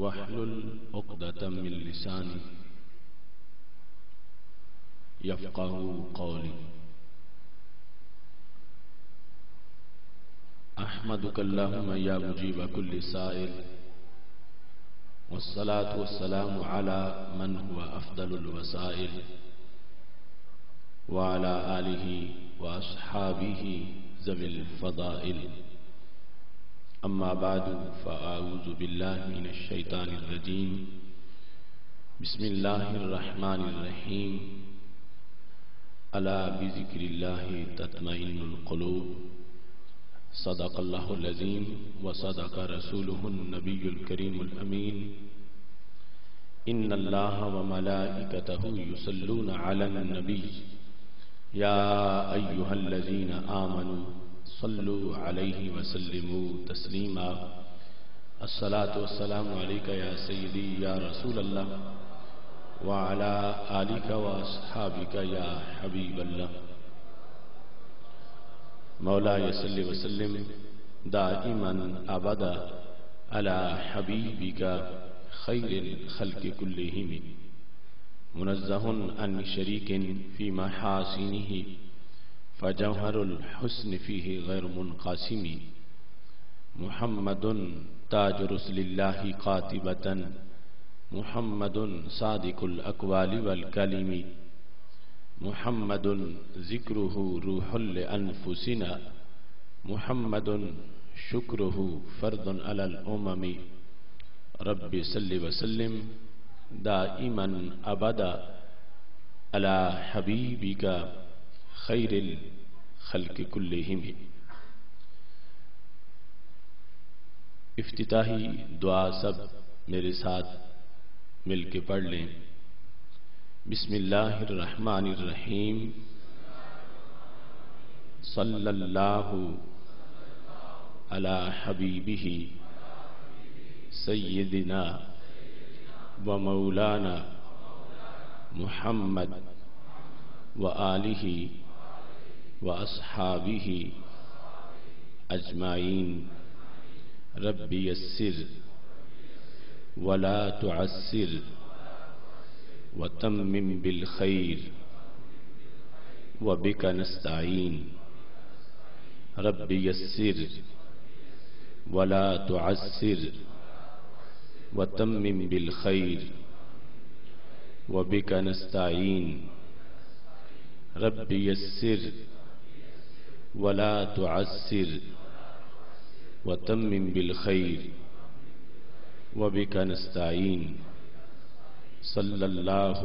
واحلل عقدة من لساني يفقهوا قولي. أحمدك اللهم يا مجيب كل سائل، والصلاة والسلام على من هو أفضل الوسائل، وعلى آله وأصحابه ذوي الفضائل. أما بعد فأعوذ بالله من الشيطان الرجيم. بسم الله الرحمن الرحيم. ألا بذكر الله تطمئن القلوب. صدق الله العظيم وصدق رسوله النبي الكريم الأمين. إن الله وملائكته يصلون على النبي يا أيها الذين آمنوا صلوا عليه وسلموا تسليما. الصلاة والسلام عليك يا سيدي يا رسول الله، وعلى آلك وأصحابك يا حبيب الله. مولاي صل وسلم دائما أبدا على حبيبك خير الخلق كلهم، منزه عن شريك في محاسنه، فجوهر الحسن فيه غير منقسم. محمد تاج رسل الله قاتبة، محمد صادق الأقوال والكلم، محمد ذكره روح لأنفسنا، محمد شكره فرض على الأمم. رب صل وسلم دائما أبدا على حبيبك خیر الخلق کلہم. افتتاحی دعا سب میرے ساتھ مل کے پڑھ لیں. بسم اللہ الرحمن الرحیم. صلی اللہ علی حبیبہ سیدنا و مولانا محمد و آلہ وأصحابه أجمعين. رب يسر ولا تعسر وتمم بالخير وبك نستعين. رب يسر ولا تعسر وتمم بالخير وبك نستعين. رب يسر ولا تعسر وتمم بالخير وبك نستعين. صلى الله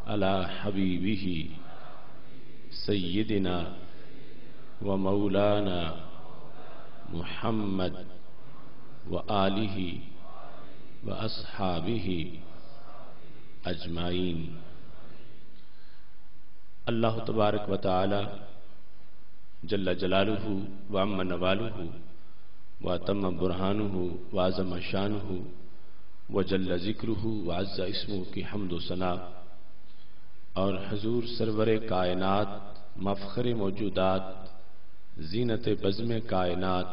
على حبيبه سيدنا ومولانا محمد وآله وأصحابه أجمعين. اللہ تبارک و تعالی جل جلالہ وعم نوالہ واتم برہانہ وعظم شانہ وجل ذکرہ وعز اسمہ کی حمد و ثنا، اور حضور سرور کائنات مفخر موجودات زینت بزم کائنات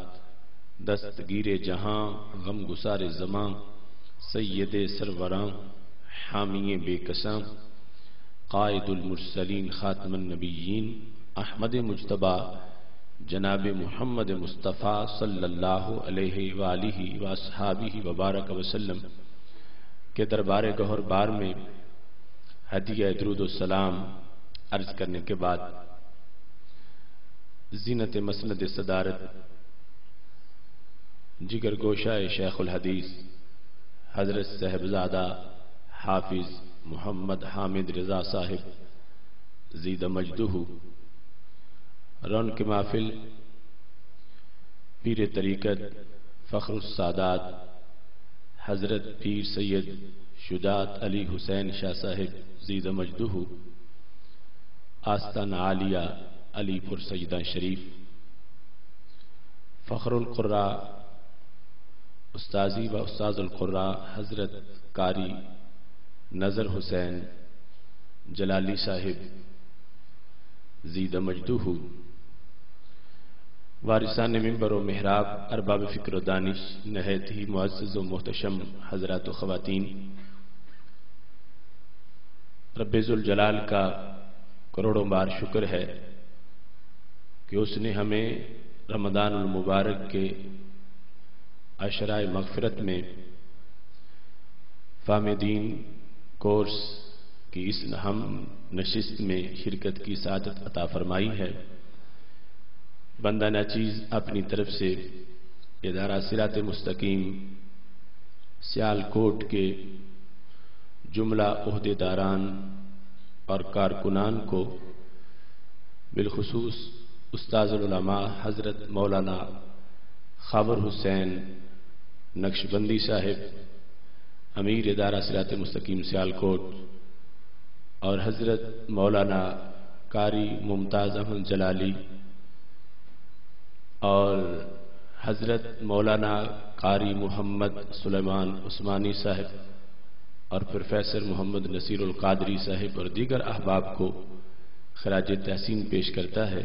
دستگیر جہاں غم گسار زماں سید سروراں حامی بے کساں قائد المرسلین خاتم النبیین احمد مجتبی جناب محمد مصطفیٰ صلی اللہ علیہ وآلہ واصحابہ وبارک وسلم کے دربار گہر بار میں ہدیہ درود و سلام عرض کرنے کے بعد زینت مسند صدارت جگر گوشہ شیخ الحدیث حضرت صاحبزادہ حافظ محمد حامد رضا صاحب زید مجدہ رونق محفل پیر طریقت فخر السادات حضرت پیر سید شجاعت علی حسین شاہ صاحب زید مجدہ آستان عالیہ علی پور سیدہ شریف فخر القراء استاذی و استاذ القراء حضرت قاری نظر حسین جلالی صاحب زید مجدہ وارثان ممبر و محراب، ارباب فکر و دانش، نہایت ہی معزز و محتشم حضرات و خواتین، رب ذوالجلال کا کروڑوں بار شکر ہے کہ اس نے ہمیں رمضان المبارک کے عشرۂ مغفرت میں فہم دین کورس کی اس ہم نشست میں شرکت کی سعادت عطا فرمائی ہے۔ بندہ ناچیز اپنی طرف سے ادارہ صراط مستقیم سیالکوٹ کے جملہ عہدیداران اور کارکنان کو، بالخصوص استاذ العلماء حضرت مولانا خاور حسین نقشبندی صاحب، امیر ادارہ صراط مستقیم سیالکوٹ، اور حضرت مولانا قاری ممتاز احمد جلالی اور حضرت مولانا قاری محمد سلیمان عثمانی صاحب اور پروفیسر محمد نصیر القادری صاحب اور دیگر احباب کو خراج تحسین پیش کرتا ہے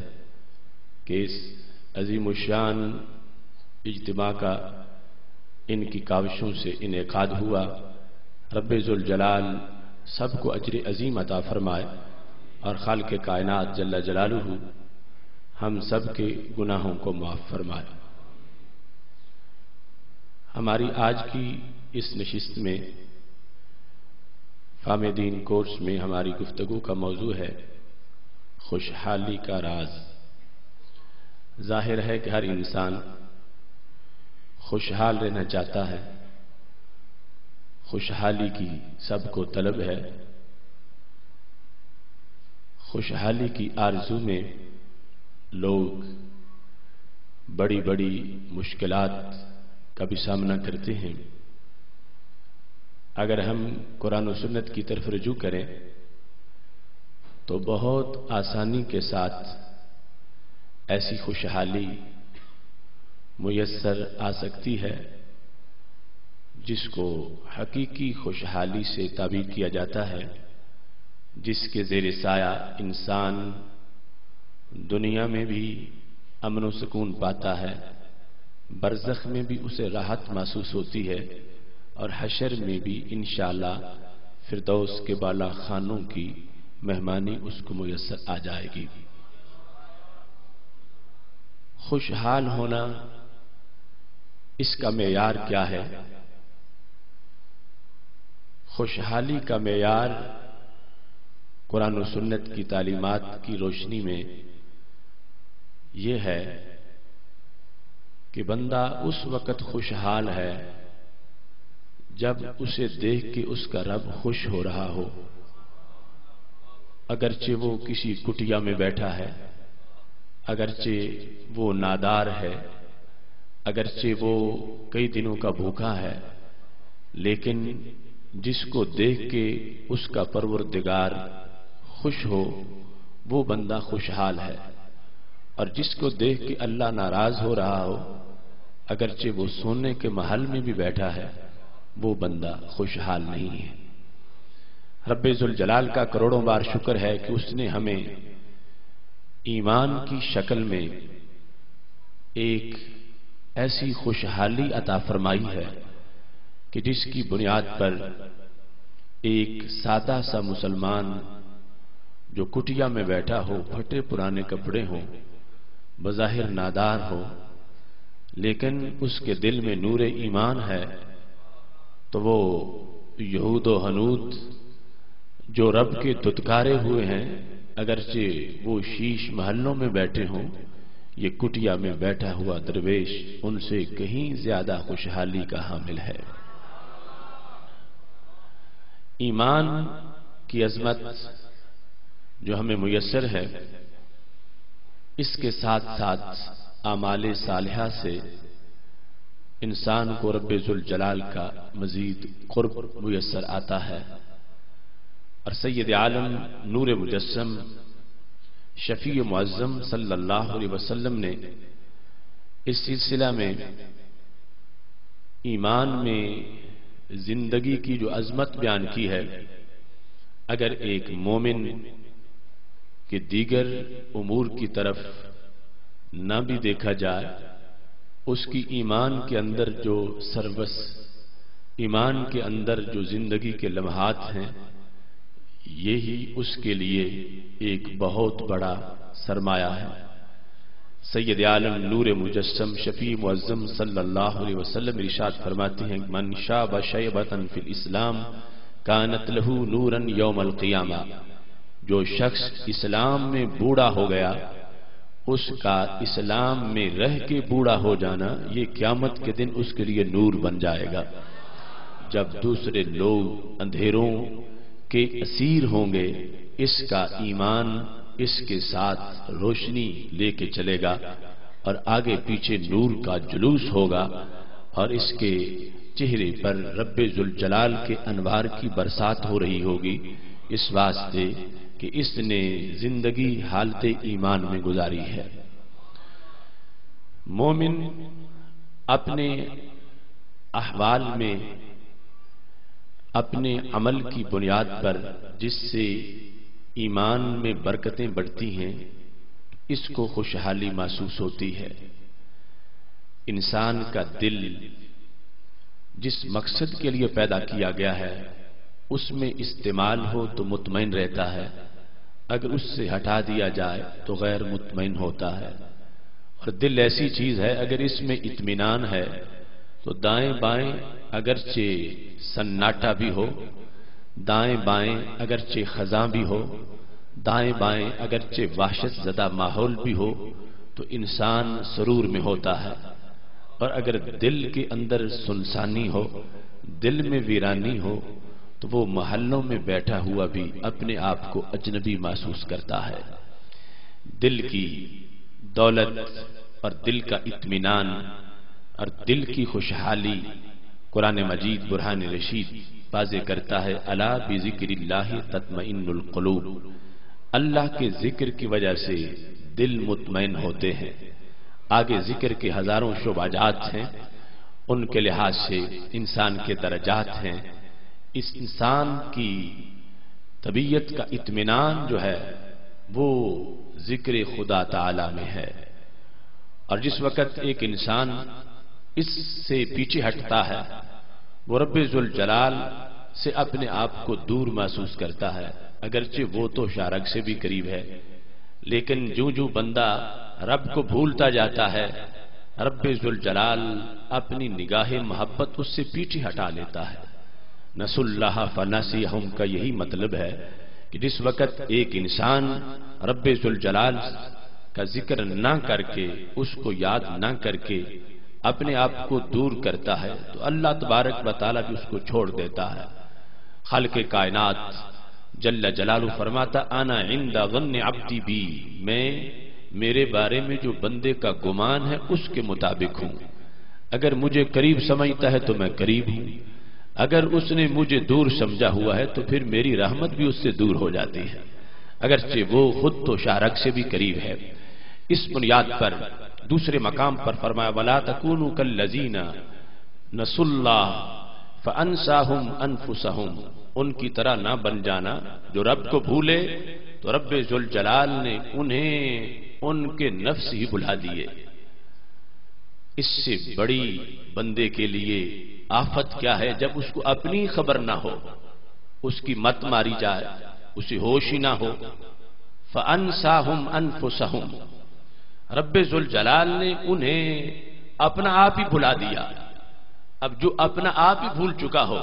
کہ اس عظیم الشان اجتماع کا ان کی کاوشوں سے انعقاد ہوا۔ رب ذوالجلال سب کو اجر عظیم عطا فرمائے اور خالق کائنات جل جلالہ ہم سب کے گناہوں کو معاف فرمائے۔ ہماری آج کی اس نشست میں فہم دین کورس میں ہماری گفتگو کا موضوع ہے خوشحالی کا راز۔ ظاہر ہے کہ ہر انسان خوشحال رہنا چاہتا ہے، خوشحالی کی سب کو طلب ہے۔ خوشحالی کی آرزو میں لوگ بڑی بڑی مشکلات کا بھی سامنا کرتے ہیں۔ اگر ہم قرآن و سنت کی طرف رجوع کریں تو بہت آسانی کے ساتھ ایسی خوشحالی میسر آ سکتی ہے جس کو حقیقی خوشحالی سے تعبیر کیا جاتا ہے، جس کے زیر سایہ انسان دنیا میں بھی امن و سکون پاتا ہے، برزخ میں بھی اسے راحت محسوس ہوتی ہے، اور حشر میں بھی انشاءاللہ فردوس کے بالا خانوں کی مہمانی اس کو میسر آ جائے گی۔ خوشحال ہونا، اس کا معیار کیا ہے؟ خوشحالی کا معیار قرآن و سنت کی تعلیمات کی روشنی میں یہ ہے کہ بندہ اس وقت خوشحال ہے جب اسے دیکھ کے اس کا رب خوش ہو رہا ہو، اگرچہ وہ کسی کٹیا میں بیٹھا ہے، اگرچہ وہ نادار ہے، اگرچہ وہ کئی دنوں کا بھوکا ہے، لیکن جس کو دیکھ کے اس کا پروردگار خوش ہو وہ بندہ خوشحال ہے، اور جس کو دیکھ کے اللہ ناراض ہو رہا ہو، اگرچہ وہ سونے کے محل میں بھی بیٹھا ہے، وہ بندہ خوشحال نہیں ہے۔ رب ذوالجلال کا کروڑوں بار شکر ہے کہ اس نے ہمیں ایمان کی شکل میں ایک ایسی خوشحالی عطا فرمائی ہے کہ جس کی بنیاد پر ایک سادہ سا مسلمان جو کٹیا میں بیٹھا ہو، پھٹے پرانے کپڑے ہوں، بظاہر نادار ہو، لیکن اس کے دل میں نور ایمان ہے، تو وہ یہود و ہنود جو رب کے دھتکارے ہوئے ہیں، اگرچہ وہ شیش محلوں میں بیٹھے ہوں، یہ کٹیا میں بیٹھا ہوا درویش ان سے کہیں زیادہ خوشحالی کا حامل ہے۔ ایمان کی عظمت جو ہمیں میسر ہے، اس کے ساتھ ساتھ اعمال صالحہ سے انسان کو رب ذوالجلال کا مزید قرب میسر آتا ہے، اور سید عالم نور مجسم شفیع معظم صلی اللہ علیہ وسلم نے اس سلسلہ میں ایمان میں زندگی کی جو عظمت بیان کی ہے، اگر ایک مومن کے دیگر امور کی طرف نہ بھی دیکھا جائے، اس کی ایمان کے اندر جو سروس، ایمان کے اندر جو زندگی کے لمحات ہیں، یہی اس کے لیے ایک بہت بڑا سرمایہ ہے۔ سید عالم نور مجسم شفیع معظم صلی اللہ علیہ وسلم ارشاد فرماتے ہیں، من شاب شیبۃ فی الاسلام کانت لہ نورا یوم القیامہ، جو شخص اسلام میں بوڑھا ہو گیا، اس کا اسلام میں رہ کے بوڑھا ہو جانا یہ قیامت کے دن اس کے لیے نور بن جائے گا۔ جب دوسرے لوگ اندھیروں کے اسیر ہوں گے، اس کا ایمان اس کے ساتھ روشنی لے کے چلے گا، اور آگے پیچھے نور کا جلوس ہوگا، اور اس کے چہرے پر رب ذوالجلال کے انوار کی برسات ہو رہی ہوگی، اس واسطے کہ اس نے زندگی حالت ایمان میں گزاری ہے۔ مومن اپنے احوال میں اپنے عمل کی بنیاد پر جس سے ایمان میں برکتیں بڑھتی ہیں، اس کو خوشحالی محسوس ہوتی ہے۔ انسان کا دل جس مقصد کے لیے پیدا کیا گیا ہے اس میں استعمال ہو تو مطمئن رہتا ہے، اگر اس سے ہٹا دیا جائے تو غیر مطمئن ہوتا ہے۔ اور دل ایسی چیز ہے، اگر اس میں اطمینان ہے تو دائیں بائیں اگرچہ سناٹا بھی ہو، دائیں بائیں اگرچہ خزاں بھی ہو، دائیں بائیں اگرچہ وحشت زدہ ماحول بھی ہو، تو انسان سرور میں ہوتا ہے۔ اور اگر دل کے اندر سنسانی ہو، دل میں ویرانی ہو، تو وہ محلوں میں بیٹھا ہوا بھی اپنے آپ کو اجنبی محسوس کرتا ہے۔ دل کی دولت اور دل کا اطمینان اور دل کی خوشحالی قرآن مجید برہان رشید واضح کرتا ہے، الا بذکر اللہ تطمئن القلوب، اللہ کے ذکر کی وجہ سے دل مطمئن ہوتے ہیں۔ آگے ذکر کے ہزاروں شعبات ہیں، ان کے لحاظ سے انسان کے درجات ہیں۔ اس انسان کی طبیعت کا اطمینان جو ہے وہ ذکر خدا تعالی میں ہے، اور جس وقت ایک انسان اس سے پیچھے ہٹتا ہے، وہ رب ذوالجلال سے اپنے آپ کو دور محسوس کرتا ہے، اگرچہ وہ تو شارک سے بھی قریب ہے، لیکن جو بندہ رب کو بھولتا جاتا ہے، رب ذوالجلال اپنی نگاہ محبت اس سے پیچھے ہٹا لیتا ہے۔ نسوا اللہ فنسیہم کا یہی مطلب ہے کہ جس وقت ایک انسان رب ذوالجلال کا ذکر نہ کر کے، اس کو یاد نہ کر کے اپنے آپ کو دور کرتا ہے، تو اللہ تبارک و تعالیٰ بھی اس کو چھوڑ دیتا ہے۔ خالق کائنات جل جلالہ فرماتا، انا عند ظن عبدی بی، میں میرے بارے میں جو بندے کا گمان ہے اس کے مطابق ہوں۔ اگر مجھے قریب سمجھتا ہے تو میں قریب ہوں، اگر اس نے مجھے دور سمجھا ہوا ہے تو پھر میری رحمت بھی اس سے دور ہو جاتی ہے، اگرچہ وہ خود تو شارک سے بھی قریب ہے۔ اس بنیاد پر دوسرے مقام پر فرمایا، وَلَا تَكُونُوا كَالَّذِينَ نَسُوا اللَّهَ فَأَنسَاهُمْ أَنفُسَهُمْ، ان کی طرح نہ بن جانا جو رب کو بھولے تو رب ذوالجلال نے انہیں ان کے نفس ہی بھلا دیے۔ اس سے بڑی بندے کے لیے آفت کیا ہے جب اس کو اپنی خبر نہ ہو، اس کی مت ماری جائے، اسے ہوش ہی نہ ہو۔ فَأَنسَاهُمْ أَنفُسَهُمْ، رب ذوالجلال نے انہیں اپنا آپ ہی بھلا دیا۔ اب جو اپنا آپ ہی بھول چکا ہو،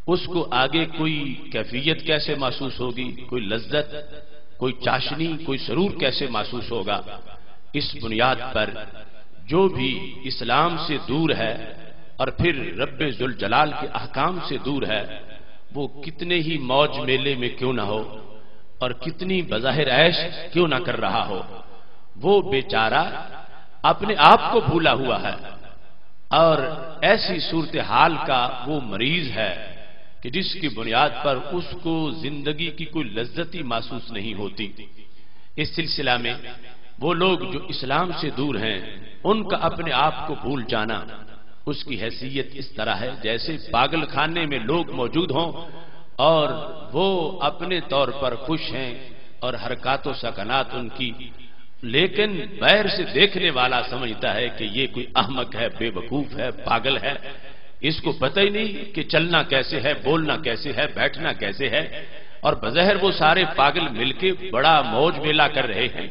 اس کو آگے کوئی کیفیت کیسے محسوس ہوگی، کوئی لذت، کوئی چاشنی، کوئی سرور کیسے محسوس ہوگا؟ اس بنیاد پر جو بھی اسلام سے دور ہے اور پھر رب ذوالجلال کے احکام سے دور ہے، وہ کتنے ہی موج میلے میں کیوں نہ ہو اور کتنی بظاہر عیش کیوں نہ کر رہا ہو، وہ بیچارہ اپنے آپ کو بھولا ہوا ہے، اور ایسی صورتحال کا وہ مریض ہے کہ جس کی بنیاد پر اس کو زندگی کی کوئی لذت ہی محسوس نہیں ہوتی۔ اس سلسلہ میں وہ لوگ جو اسلام سے دور ہیں، ان کا اپنے آپ کو بھول جانا، اس کی حیثیت اس طرح ہے جیسے پاگل خانے میں لوگ موجود ہوں اور وہ اپنے طور پر خوش ہیں اور حرکات و سکنات ان کی لیکن بہر سے دیکھنے والا سمجھتا ہے کہ یہ کوئی احمق ہے، بے وقوف ہے، پاگل ہے، اس کو پتہ ہی نہیں کہ چلنا کیسے ہے، بولنا کیسے ہے، بیٹھنا کیسے ہے، اور بظاہر وہ سارے پاگل مل کے بڑا موج میلہ کر رہے ہیں۔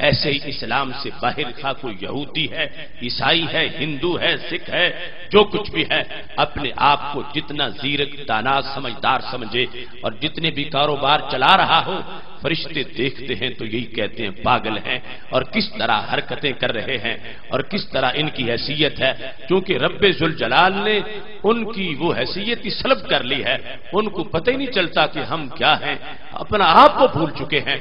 ایسے ہی اسلام سے باہر خواہ کوئی یہودی ہے، عیسائی ہے، ہندو ہے، سکھ ہے، جو کچھ بھی ہے، اپنے آپ کو جتنا زیرک، دانا، سمجھدار سمجھے اور جتنے بھی کاروبار چلا رہا ہو، فرشتے دیکھتے ہیں تو یہی کہتے ہیں پاگل ہیں، اور کس طرح حرکتیں کر رہے ہیں اور کس طرح ان کی حیثیت ہے، کیونکہ رب ذوالجلال نے ان کی وہ حیثیت ہی سلب کر لی ہے، ان کو پتہ ہی نہیں چلتا کہ ہم کیا ہیں، اپنا آپ کو بھول چکے ہیں۔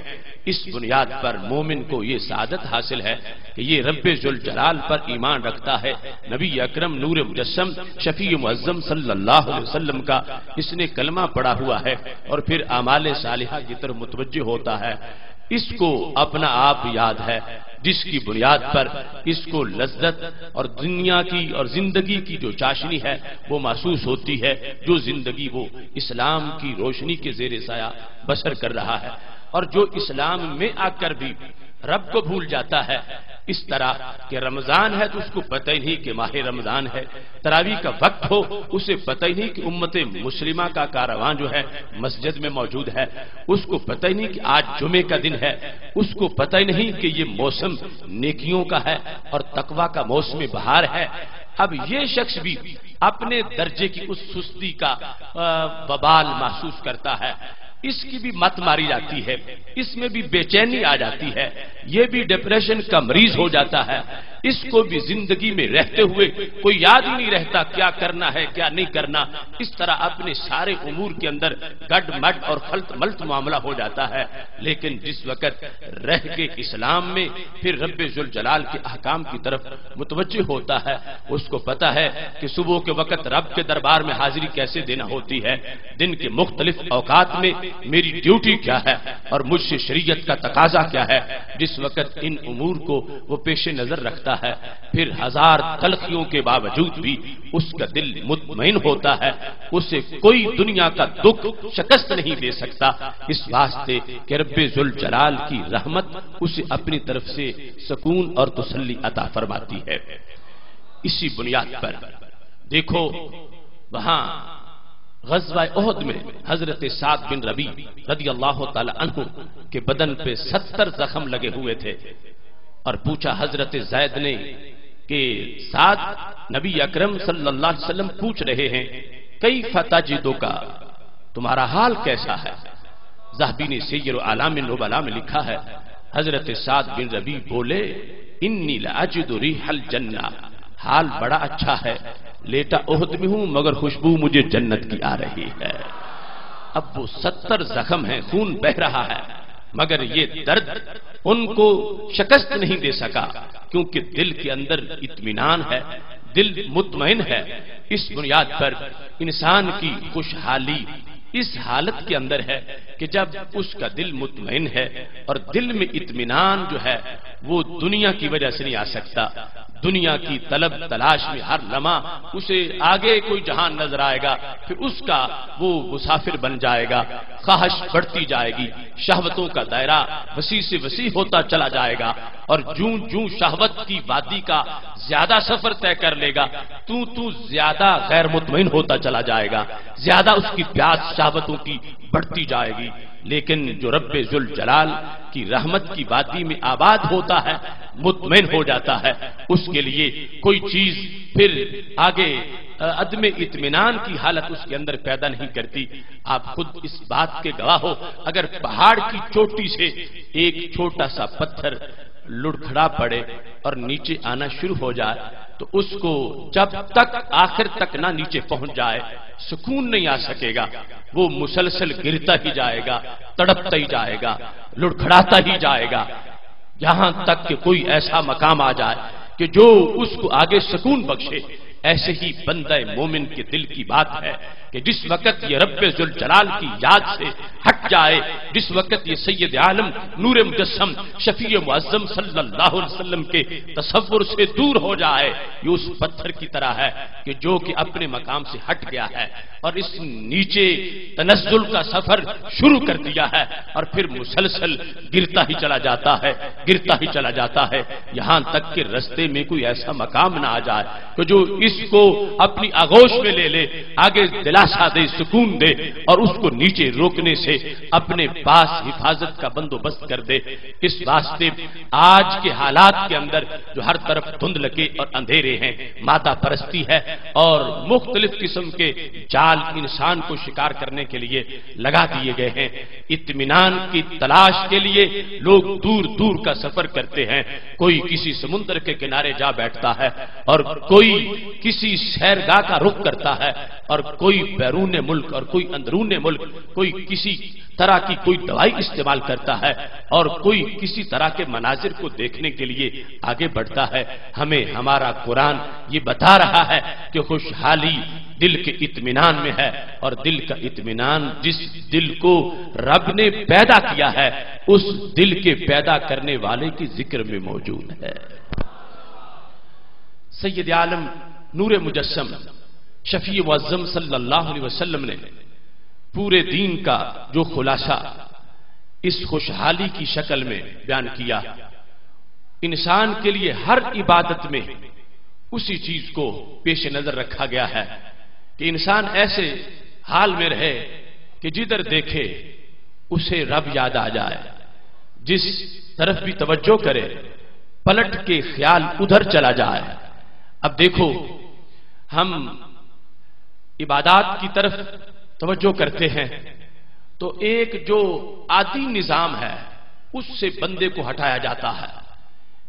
اس بنیاد پر مومن کو یہ سعادت حاصل ہے کہ یہ رب ذوالجلال پر ایمان رکھتا ہے، نبی اکرم نور مجسم شفیع معظم صلی اللہ علیہ وسلم کا اس نے کلمہ پڑھا ہوا ہے، اور پھر اعمال صالحہ کی طرف متوجہ ہوتا ہے۔ اس کو اپنا آپ یاد ہے، جس کی بنیاد پر اس کو لذت اور دنیا کی اور زندگی کی جو چاشنی ہے وہ محسوس ہوتی ہے، جو زندگی وہ اسلام کی روشنی کے زیر سایہ بسر کر رہا ہے، اور جو اسلام میں آ کر بھی رب کو بھول جاتا ہے، اس طرح کہ رمضان ہے تو اس کو پتہ ہی نہیں کہ ماہ رمضان ہے، تراویح کا وقت ہو اسے پتہ ہی نہیں کہ امت مسلمہ کا کاروان جو ہے مسجد میں موجود ہے، اس کو پتہ ہی نہیں کہ آج جمعے کا دن ہے، اس کو پتہ ہی نہیں کہ یہ موسم نیکیوں کا ہے اور تقوی کا موسم بہار ہے۔ اب یہ شخص بھی اپنے درجے کی اس سستی کا وبال محسوس کرتا ہے، اس کی بھی مت ماری جاتی ہے، اس میں بھی بے چینی آ جاتی ہے، یہ بھی ڈپریشن کا مریض ہو جاتا ہے، اس کو بھی زندگی میں رہتے ہوئے کوئی یاد ہی نہیں رہتا کیا کرنا ہے کیا نہیں کرنا، اس طرح اپنے سارے امور کے اندر گڈ مڈ اور خلط ملط معاملہ ہو جاتا ہے۔ لیکن جس وقت رہ کے اسلام میں پھر رب ذوالجلال کے احکام کی طرف متوجہ ہوتا ہے، اس کو پتا ہے کہ صبح کے وقت رب کے دربار میں حاضری کیسے دینا ہوتی ہے، دن کے مختلف اوقات میں میری ڈیوٹی کیا ہے اور مجھ سے شریعت کا تقاضا کیا ہے، جس وقت ان امور کو وہ پیش نظر رکھتا ہے، پھر ہزار تلخیوں کے باوجود بھی اس کا دل مطمئن ہوتا ہے، اسے کوئی دنیا کا دکھ شکست نہیں دے سکتا، اس واسطے کہ رب ذوالجلال کی رحمت اسے اپنی طرف سے سکون اور تسلی عطا فرماتی ہے۔ اسی بنیاد پر دیکھو وہاں غزوہ احد میں حضرت سعد بن ربیع رضی اللہ تعالی عنہ کے بدن پہ 70 زخم لگے ہوئے تھے، اور پوچھا حضرت زید نے کہ سعد، نبی اکرم صلی اللہ علیہ وسلم پوچھ رہے ہیں کیف تجدک، تمہارا حال کیسا ہے؟ ذہبی نے سیر اعلام النبلاء میں لکھا ہے حضرت سعد بن ربیع بولے انی لاجد ریح الجنہ، حال بڑا اچھا ہے، لیٹا احد میں ہوں مگر خوشبو مجھے جنت کی آ رہی ہے۔ اب وہ 70 زخم ہیں، خون بہ رہا ہے، مگر یہ درد ان کو شکست نہیں دے سکا، کیونکہ دل کے اندر اطمینان ہے، دل مطمئن ہے۔ اس بنیاد پر انسان کی خوشحالی اس حالت کے اندر ہے کہ جب اس کا دل مطمئن ہے اور دل میں اطمینان جو ہے وہ دنیا کی وجہ سے نہیں آ سکتا، دنیا کی طلب تلاش میں ہر لمحہ اسے آگے کوئی جہان نظر آئے گا، پھر اس کا وہ مسافر بن جائے گا، خواہش بڑھتی جائے گی، شہوتوں کا دائرہ وسیع سے وسیع ہوتا چلا جائے گا، اور جوں جوں شہوت کی وادی کا زیادہ سفر طے کر لے گا تو زیادہ غیر مطمئن ہوتا چلا جائے گا، زیادہ اس کی پیاس شہوتوں کی بڑھتی جائے گی۔ لیکن جو رب ذوالجلال کی رحمت کی وادی میں آباد ہوتا ہے، مطمئن ہو جاتا ہے، اس کے لیے کوئی چیز پھر آگے عدم اطمینان کی حالت اس کے اندر پیدا نہیں کرتی۔ آپ خود اس بات کے گواہ ہو، اگر پہاڑ کی چوٹی سے ایک چھوٹا سا پتھر لڑکھڑا پڑے اور نیچے آنا شروع ہو جائے تو اس کو جب تک آخر تک نہ نیچے پہنچ جائے سکون نہیں آ سکے گا، وہ مسلسل گرتا ہی جائے گا، تڑپتا ہی جائے گا، لڑکھڑاتا ہی جائے گا، یہاں تک کہ کوئی ایسا مقام آ جائے کہ جو اس کو آگے سکون بخشے۔ ایسے ہی بندہ مومن کے دل کی بات ہے کہ کہ جس وقت یہ رب ذوالجلال کی یاد سے ہٹ جائے، جس وقت یہ سید عالم نور مجسم شفیع معظم صلی اللہ علیہ وسلم کے تصور سے دور ہو جائے، یہ اس پتھر کی طرح ہے کہ جو کہ اپنے مقام سے ہٹ گیا ہے اور اس نیچے تنزل کا سفر شروع کر دیا ہے اور پھر مسلسل گرتا ہی چلا جاتا ہے، گرتا ہی چلا جاتا ہے، یہاں تک کہ رستے میں کوئی ایسا مقام نہ آ جائے کہ جو اس کو اپنی آغوش میں لے لے، آگے دلاسا دے، سکون دے اور اس کو نیچے روکنے سے اپنے پاس حفاظت کا بندوبست کر دے۔ اس واسطے آج کے حالات کے اندر جو ہر طرف دھند لگے اور اندھیرے ہیں، مادہ پرستی ہے اور مختلف قسم کے جال انسان کو شکار کرنے کے لیے لگا دیے گئے ہیں، اطمینان کی تلاش کے لیے لوگ دور دور کا سفر کرتے ہیں، کوئی کسی سمندر کے کنارے جا بیٹھتا ہے اور کوئی کسی سیرگاہ کا رخ کرتا ہے اور کوئی بیرون ملک اور کوئی اندرون ملک، کوئی کسی طرح کی کوئی دوائی استعمال کرتا ہے اور کوئی کسی طرح کے مناظر کو دیکھنے کے لیے آگے بڑھتا ہے۔ ہمیں ہمارا قرآن یہ بتا رہا ہے کہ خوشحالی دل کے اطمینان میں ہے اور دل کا اطمینان جس دل کو رب نے پیدا کیا ہے اس دل کے پیدا کرنے والے کی ذکر میں موجود ہے۔ سید عالم نور مجسم شفیع معظم صلی اللہ علیہ وسلم نے پورے دین کا جو خلاصہ اس خوشحالی کی شکل میں بیان کیا، انسان کے لیے ہر عبادت میں اسی چیز کو پیش نظر رکھا گیا ہے کہ انسان ایسے حال میں رہے کہ جدھر دیکھے اسے رب یاد آ جائے، جس طرف بھی توجہ کرے پلٹ کے خیال ادھر چلا جائے۔ اب دیکھو ہم عبادات کی طرف توجہ کرتے ہیں تو ایک جو عادی نظام ہے اس سے بندے کو ہٹایا جاتا ہے۔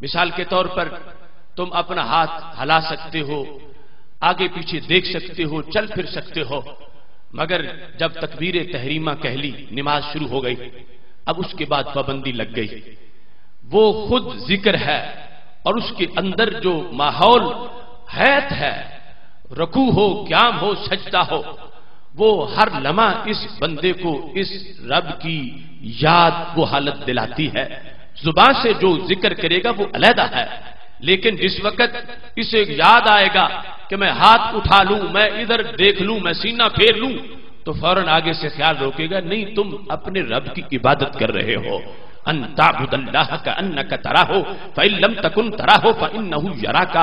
مثال کے طور پر تم اپنا ہاتھ ہلا سکتے ہو، آگے پیچھے دیکھ سکتے ہو، چل پھر سکتے ہو، مگر جب تکبیر تحریمہ کہہ لی نماز شروع ہو گئی، اب اس کے بعد پابندی لگ گئی۔ وہ خود ذکر ہے اور اس کے اندر جو ماحول حیات ہے، رکوع ہو، قیام ہو، سجدہ ہو، وہ ہر لمحہ اس بندے کو اس رب کی یاد وہ حالت دلاتی ہے۔ زبان سے جو ذکر کرے گا وہ علیحدہ ہے، لیکن جس وقت اسے یاد آئے گا کہ میں ہاتھ اٹھا لوں، میں ادھر دیکھ لوں، میں سینہ پھیر لوں، تو فوراً آگے سے خیال روکے گا نہیں تم اپنے رب کی عبادت کر رہے ہو۔ ان تعبد اللہ کأنک تراہ فإن لم تکن تراہ فإنہ یراک،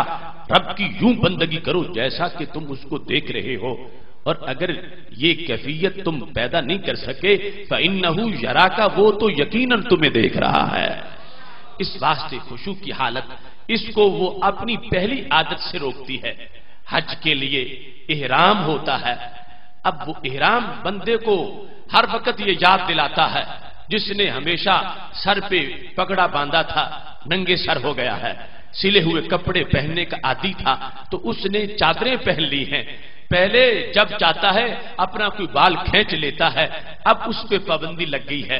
رب کی یوں بندگی کرو جیسا کہ تم اس کو دیکھ رہے ہو، اور اگر یہ کیفیت تم پیدا نہیں کر سکے فإنہ یراک، وہ تو یقیناً تمہیں دیکھ رہا ہے۔ اس واسطے خشوع کی حالت اس کو وہ اپنی پہلی عادت سے روکتی ہے۔ حج کے لیے احرام ہوتا ہے، اب وہ احرام بندے کو ہر وقت یہ یاد دلاتا ہے، جس نے ہمیشہ سر پہ پگڑا باندھا تھا ننگے سر ہو گیا ہے، سلے ہوئے کپڑے پہننے کا عادی تھا تو اس نے چادریں پہن لی ہیں، پہلے جب چاہتا ہے اپنا کوئی بال کھینچ لیتا ہے، اب اس پہ پابندی لگ گئی ہے۔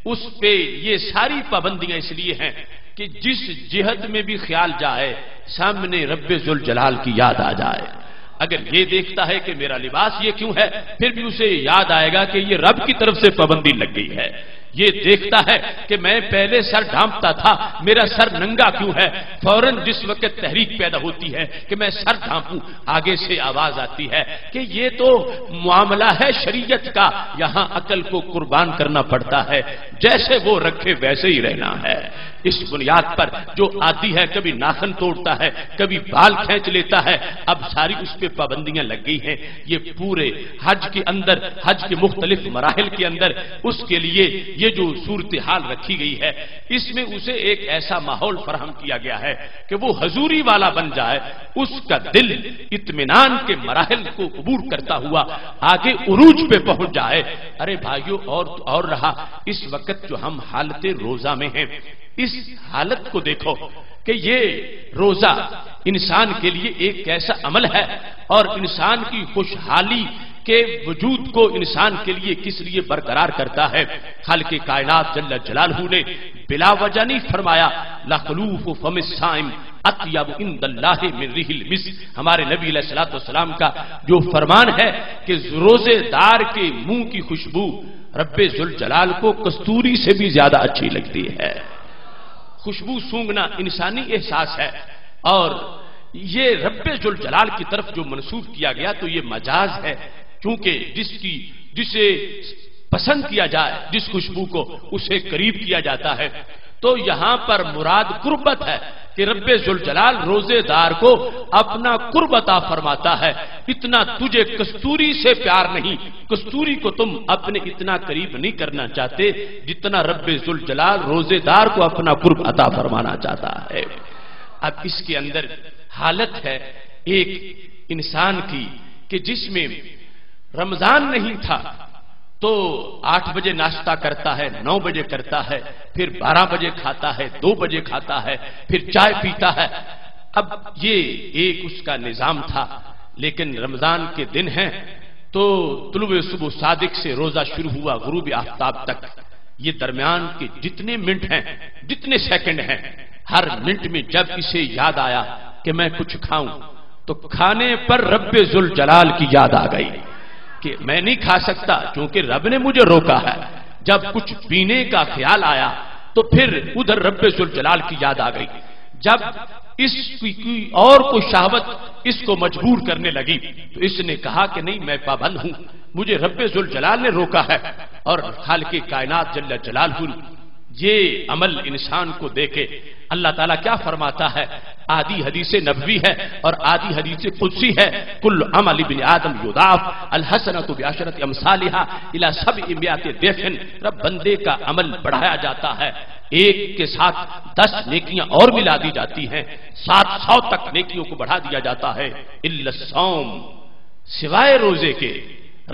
اس پہ یہ ساری پابندیاں اس لیے ہیں کہ جس جہت میں بھی خیال جائے سامنے رب ذوالجلال کی یاد آ جائے۔ اگر یہ دیکھتا ہے کہ میرا لباس یہ کیوں ہے، پھر بھی اسے یاد آئے گا کہ یہ رب کی طرف سے پابندی لگ گئی ہے۔ یہ دیکھتا ہے کہ میں پہلے سر ڈھانپتا تھا، میرا سر ننگا کیوں ہے، فوراً جس وقت تحریک پیدا ہوتی ہے کہ میں سر ڈھانپوں، آگے سے آواز آتی ہے کہ یہ تو معاملہ ہے شریعت کا، یہاں عقل کو قربان کرنا پڑتا ہے، جیسے وہ رکھے ویسے ہی رہنا ہے۔ اس بنیاد پر جو عادی ہے کبھی ناخن توڑتا ہے، کبھی بال کھینچ لیتا ہے، اب ساری اس پہ پابندیاں لگ گئی ہیں۔ یہ پورے حج کے اندر، حج کے مختلف مراحل کے اندر اس کے لیے یہ جو صورتحال رکھی گئی ہے، اس میں اسے ایک ایسا ماحول فراہم کیا گیا ہے کہ وہ حضوری والا بن جائے، اس کا دل اطمینان کے مراحل کو عبور کرتا ہوا آگے عروج پہ پہنچ جائے۔ ارے بھائیو اور رہا اس وقت جو ہم حالت روزہ میں ہیں، اس حالت کو دیکھو کہ یہ روزہ انسان کے لیے ایک ایسا عمل ہے اور انسان کی خوشحالی کے وجود کو انسان کے لیے کس لیے برقرار کرتا ہے۔ خالق کائنات جل جلالہ نے بلا وجہ نہیں فرمایا لخلوف فم الصائم اطیب عند اللہ من ریح المسک، ہمارے نبی علیہ الصلوۃ والسلام کا جو فرمان ہے کہ روزے دار کے منہ کی خوشبو رب ذوالجلال کو کستوری سے بھی زیادہ اچھی لگتی ہے۔ خوشبو سونگنا انسانی احساس ہے، اور یہ رب ذوالجلال کی طرف جو منسوب کیا گیا تو یہ مجاز ہے، کیونکہ جسے پسند کیا جائے جس خوشبو کو اسے قریب کیا جاتا ہے۔ تو یہاں پر مراد قربت ہے کہ رب ذوالجلال روزے دار کو اپنا قرب عطا فرماتا ہے۔ اتنا تجھے کستوری سے پیار نہیں، کستوری کو تم اپنے اتنا قریب نہیں کرنا چاہتے جتنا رب ذوالجلال روزے دار کو اپنا قرب عطا فرمانا چاہتا ہے۔ اب اس کے اندر حالت ہے ایک انسان کی کہ جس میں رمضان نہیں تھا تو 8 بجے ناشتہ کرتا ہے، 9 بجے کرتا ہے، پھر 12 بجے کھاتا ہے، 2 بجے کھاتا ہے، پھر چائے پیتا ہے۔ اب یہ ایک اس کا نظام تھا، لیکن رمضان کے دن ہیں تو طلوع صبح صادق سے روزہ شروع ہوا غروب آفتاب تک، یہ درمیان کے جتنے منٹ ہیں، جتنے سیکنڈ ہیں، ہر منٹ میں جب اسے یاد آیا کہ میں کچھ کھاؤں تو کھانے پر رب ذوالجلال کی یاد آ گئی کہ میں نہیں کھا سکتا کیونکہ رب نے مجھے روکا ہے۔ جب کچھ پینے کا خیال آیا تو پھر ادھر رب ذوالجلال کی یاد آ گئی۔ جب اس کی اور کوئی شہوت اس کو مجبور کرنے لگی تو اس نے کہا کہ نہیں، میں پابند ہوں، مجھے رب ذوالجلال نے روکا ہے۔ اور خالق کائنات جل جلالہ یہ عمل انسان کو دیکھے اللہ تعالیٰ کیا فرماتا ہے؟ آدھی حدیث نبوی ہے اور آدھی حدیث قدسی ہے۔ کل عمل ابن آدم یضاعف الحسنۃ بعشرۃ امثالها الی 700 ضعف، رب بندے کا عمل بڑھایا جاتا ہے، ایک کے ساتھ 10 نیکیاں اور ملا دی جاتی ہیں، 700 تک نیکیوں کو بڑھا دیا جاتا ہے، الا الصوم، سوائے روزے کے۔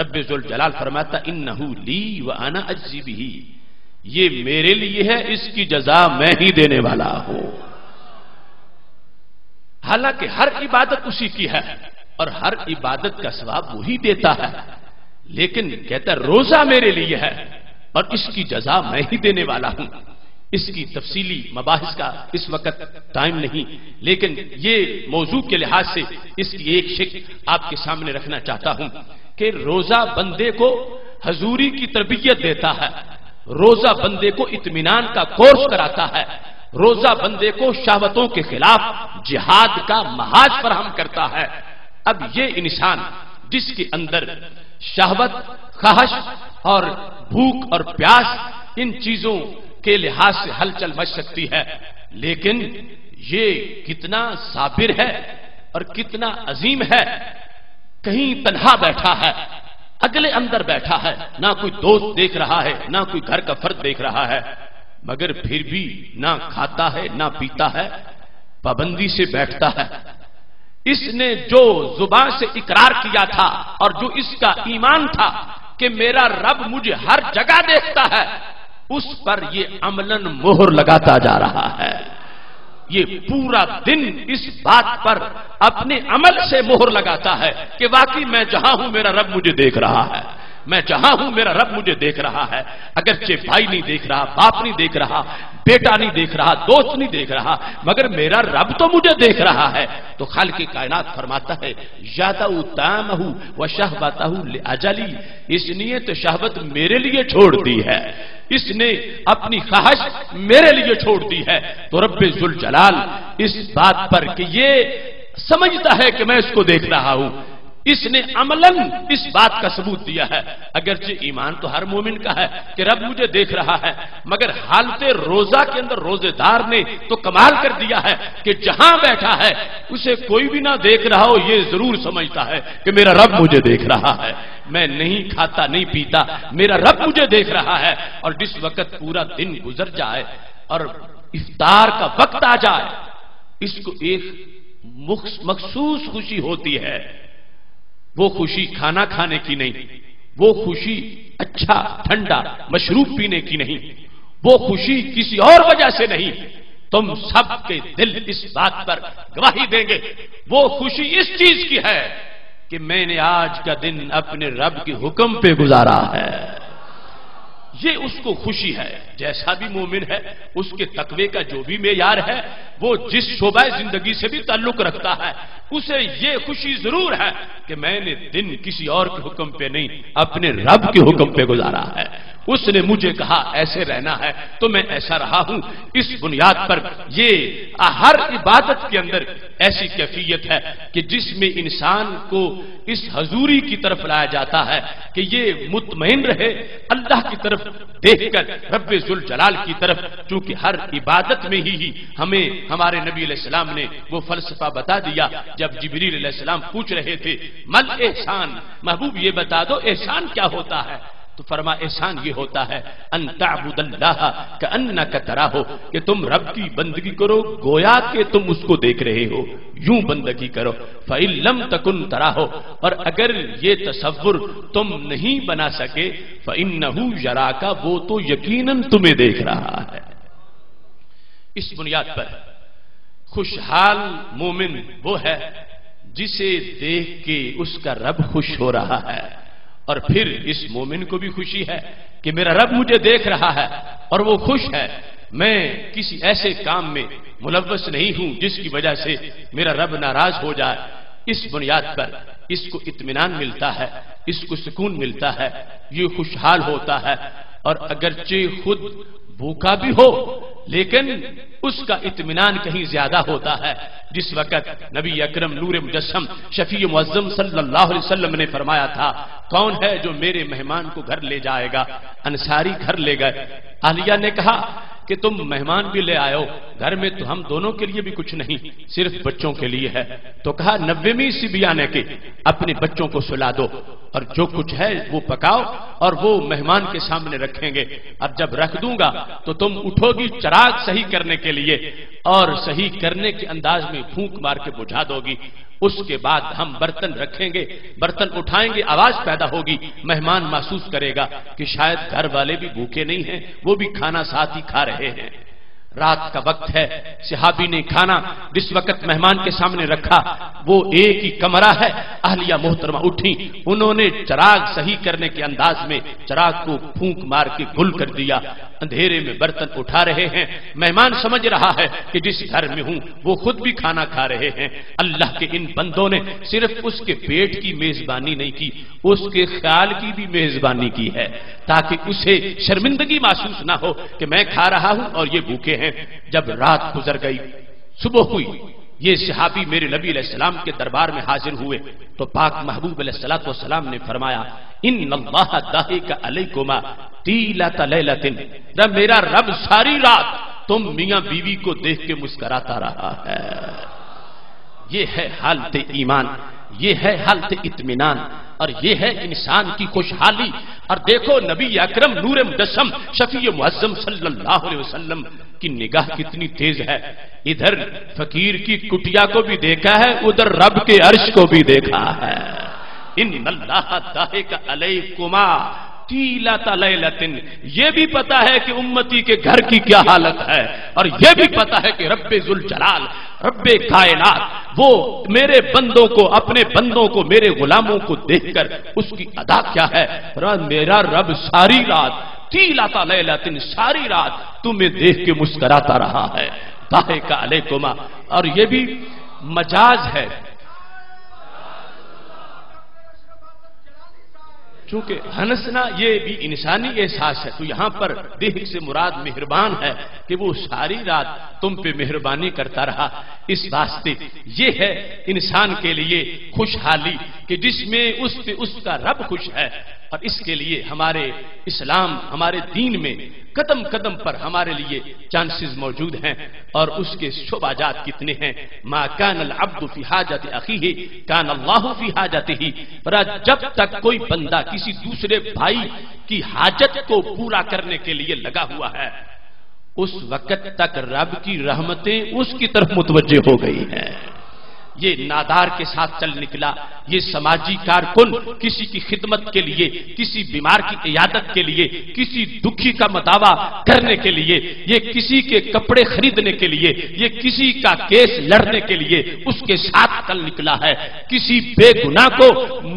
رب ذوالجلال فرماتا انہ لی وانا اجزی بہ، یہ میرے لیے ہے، اس کی جزا میں ہی دینے والا ہوں۔ حالانکہ ہر عبادت اسی کی ہے اور ہر عبادت کا ثواب وہی دیتا ہے، لیکن کہتا ہے روزہ میرے لیے ہے اور اس کی جزا میں ہی دینے والا ہوں۔ اس کی تفصیلی مباحث کا اس وقت ٹائم نہیں، لیکن یہ موضوع کے لحاظ سے اس کی ایک شکل آپ کے سامنے رکھنا چاہتا ہوں کہ روزہ بندے کو حضوری کی تربیت دیتا ہے، روزہ بندے کو اطمینان کا کورس کراتا ہے، روزہ بندے کو شہوتوں کے خلاف جہاد کا محاذ فراہم کرتا ہے۔ اب یہ انسان جس کے اندر شہوت، خواہش اور بھوک اور پیاس ان چیزوں کے لحاظ سے ہلچل مچ سکتی ہے، لیکن یہ کتنا صابر ہے اور کتنا عظیم ہے، کہیں تنہا بیٹھا ہے، اگلے اندر بیٹھا ہے، نہ کوئی دوست دیکھ رہا ہے، نہ کوئی گھر کا فرد دیکھ رہا ہے، مگر پھر بھی نہ کھاتا ہے نہ پیتا ہے، پابندی سے بیٹھتا ہے۔ اس نے جو زبان سے اقرار کیا تھا اور جو اس کا ایمان تھا کہ میرا رب مجھے ہر جگہ دیکھتا ہے، اس پر یہ عملاً مہر لگاتا جا رہا ہے۔ یہ پورا دن اس بات پر اپنے عمل سے مہر لگاتا ہے کہ واقعی میں جہاں ہوں میرا رب مجھے دیکھ رہا ہے، میں جہاں ہوں میرا رب مجھے دیکھ رہا ہے، اگرچہ بھائی نہیں دیکھ رہا، باپ نہیں دیکھ رہا، بیٹا نہیں دیکھ رہا، دوست نہیں دیکھ رہا، مگر میرا رب تو مجھے دیکھ رہا ہے۔ تو خالق کائنات فرماتا ہے یادع طعامہ وشہوتہ لاجلی، اس نے تو شہوت میرے لیے چھوڑ دی ہے، اس نے اپنی خواہش میرے لیے چھوڑ دی ہے۔ تو رب ذوالجلال اس بات پر کہ یہ سمجھتا ہے کہ میں اس کو دیکھ رہا ہوں، اس نے عملاً اس بات کا ثبوت دیا ہے۔ اگرچہ ایمان تو ہر مومن کا ہے کہ رب مجھے دیکھ رہا ہے، مگر حالت روزہ کے اندر روزے دار نے تو کمال کر دیا ہے کہ جہاں بیٹھا ہے اسے کوئی بھی نہ دیکھ رہا ہو، یہ ضرور سمجھتا ہے کہ میرا رب مجھے دیکھ رہا ہے، میں نہیں کھاتا نہیں پیتا، میرا رب مجھے دیکھ رہا ہے۔ اور جس وقت پورا دن گزر جائے اور افطار کا وقت آ جائے، اس کو ایک مخصوص خوشی ہوتی ہے، وہ خوشی کھانا کھانے کی نہیں، وہ خوشی اچھا ٹھنڈا مشروب پینے کی نہیں، وہ خوشی کسی اور وجہ سے نہیں، تم سب کے دل اس بات پر گواہی دیں گے، وہ خوشی اس چیز کی ہے کہ میں نے آج کا دن اپنے رب کے حکم پہ گزارا ہے۔ یہ اس کو خوشی ہے، جیسا بھی مومن ہے اس کے تقوی کا جو بھی معیار ہے وہ جس شعبہ زندگی سے بھی تعلق رکھتا ہے اسے یہ خوشی ضرور ہے کہ میں نے دن کسی اور کے حکم پہ نہیں اپنے رب کے حکم پہ گزارا ہے. اس نے مجھے کہا ایسے رہنا ہے تو میں ایسا رہا ہوں. اس بنیاد پر یہ ہر عبادت کے اندر ایسی کیفیت ہے کہ جس میں انسان کو اس حضوری کی طرف لایا جاتا ہے کہ یہ مطمئن رہے اللہ کی طرف دیکھ کر, رب ذوالجلال کی طرف. چونکہ ہر عبادت میں ہی ہمیں ہمارے نبی علیہ السلام نے وہ فلسفہ بتا دیا. جب جبریل علیہ السلام پوچھ رہے تھے مل احسان, محبوب یہ بتا دو احسان کیا ہوتا ہے, تو فرما احسان یہ ہوتا ہے ان تعبد اللہ کأنک تراہ, کہ تم رب کی بندگی کرو گویا کہ تم اس کو دیکھ رہے ہو, یوں بندگی کرو. فإن لم تکن تراہ, اور اگر یہ تصور تم نہیں بنا سکے فإنہ یراک, وہ تو یقیناً تمہیں دیکھ رہا ہے. اس بنیاد پر خوشحال مومن وہ ہے جسے دیکھ کے اس کا رب خوش ہو رہا ہے, اور پھر اس مومن کو بھی خوشی ہے کہ میرا رب مجھے دیکھ رہا ہے اور وہ خوش ہے. میں کسی ایسے کام میں ملوث نہیں ہوں جس کی وجہ سے میرا رب ناراض ہو جائے. اس بنیاد پر اس کو اطمینان ملتا ہے, اس کو سکون ملتا ہے, یہ خوشحال ہوتا ہے. اور اگرچہ خود بھوکا بھی ہو لیکن اس کا اطمینان کہیں زیادہ ہوتا ہے. جس وقت نبی اکرم نور مجسم شفیع معظم صلی اللہ علیہ وسلم نے فرمایا تھا کون ہے جو میرے مہمان کو گھر لے جائے گا, انصاری گھر لے گئے. اہلیہ نے کہا کہ تم مہمان بھی لے آئے ہو, گھر میں تو ہم دونوں کے لیے بھی کچھ نہیں صرف بچوں کے لیے ہے. تو کہا 90ویں صبیانہ کے اپنے بچوں کو سلا دو اور جو کچھ ہے وہ پکاؤ اور وہ مہمان کے سامنے رکھیں گے, اور جب رکھ دوں گا تو تم اٹھو گی چراغ صحیح کرنے کے لیے اور صحیح کرنے کے انداز میں پھونک مار کے بجھا دو گی. اس کے بعد ہم برتن رکھیں گے, برتن اٹھائیں گے, آواز پیدا ہوگی, مہمان محسوس کرے گا کہ شاید گھر والے بھی بھوکے نہیں ہیں, وہ بھی کھانا ساتھ ہی کھا رہے ہیں. رات کا وقت ہے, صحابی نے کھانا جس وقت مہمان کے سامنے رکھا وہ ایک ہی کمرہ ہے. اہلیہ محترمہ اٹھی, انہوں نے چراغ صحیح کرنے کے انداز میں چراغ کو پھونک مار کے گل کر دیا. اندھیرے میں برتن اٹھا رہے ہیں, مہمان سمجھ رہا ہے کہ جس گھر میں ہوں وہ خود بھی کھانا کھا رہے ہیں. اللہ کے ان بندوں نے صرف اس کے پیٹ کی میزبانی نہیں کی, اس کے خیال کی بھی میزبانی کی ہے تاکہ اسے شرمندگی محسوس نہ ہو کہ میں کھا رہا ہوں اور یہ بھوکے ہیں. جب رات گزر گئی, صبح ہوئی, یہ صحابی میرے نبی علیہ السلام کے دربار میں حاضر ہوئے تو پاک محبوب علیہ السلام نے فرمایا ان اللہ ضاحک علیکما طیلۃ لیلۃ, میرا رب ساری رات تم میاں بیوی کو دیکھ کے مسکراتا رہا ہے. یہ ہے حالت ایمان, یہ ہے حالت اطمینان, اور یہ ہے انسان کی خوشحالی. اور دیکھو نبی اکرم نور مجسم شفیع معظم صلی اللہ علیہ وسلم کی نگاہ کتنی تیز ہے. ادھر فقیر کی کٹیا کو بھی دیکھا ہے, ادھر رب کے عرش کو بھی دیکھا ہے. ان اللہ ضاحک علیکما طیلۃ لیلۃ, یہ بھی پتا ہے کہ امتی کے گھر کی کیا حالت ہے, اور یہ بھی پتا ہے کہ رب ذوالجلال رب کائنات وہ میرے بندوں کو, اپنے بندوں کو, میرے غلاموں کو دیکھ کر اس کی ادا کیا ہے. میرا رب ساری رات طیلۃ لیلۃ, ساری رات تمہیں دیکھ کے مسکراتا رہا ہے. ضاحک علیکما, اور یہ بھی مجاز ہے چونکہ ہنسنا یہ بھی انسانی احساس ہے. تو یہاں پر دیکھ سے مراد مہربان ہے کہ وہ ساری رات تم پہ مہربانی کرتا رہا. اس واسطے یہ ہے انسان کے لیے خوشحالی کہ جس میں اس پہ اس کا رب خوش ہے. اور اس کے لیے ہمارے اسلام, ہمارے دین میں قدم قدم پر ہمارے لیے چانسز موجود ہیں اور اس کے شعبہ جات کتنے ہیں. ما کان العبد فی حاجت اخیہ کان اللہ فی حاجتہ, پر جب تک کوئی بندہ کسی دوسرے بھائی کی حاجت کو پورا کرنے کے لیے لگا ہوا ہے اس وقت تک رب کی رحمتیں اس کی طرف متوجہ ہو گئی ہیں. یہ نادار کے ساتھ چل نکلا, یہ سماجی کارکن کسی کی خدمت کے لیے, کسی بیمار کی عیادت کے لیے, کسی دکھی کا مداوا کرنے کے لیے, یہ کسی کے کپڑے خریدنے کے لیے, یہ کسی کا کیس لڑنے کے لیے اس کے ساتھ چل نکلا ہے. کسی بے گناہ کو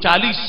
40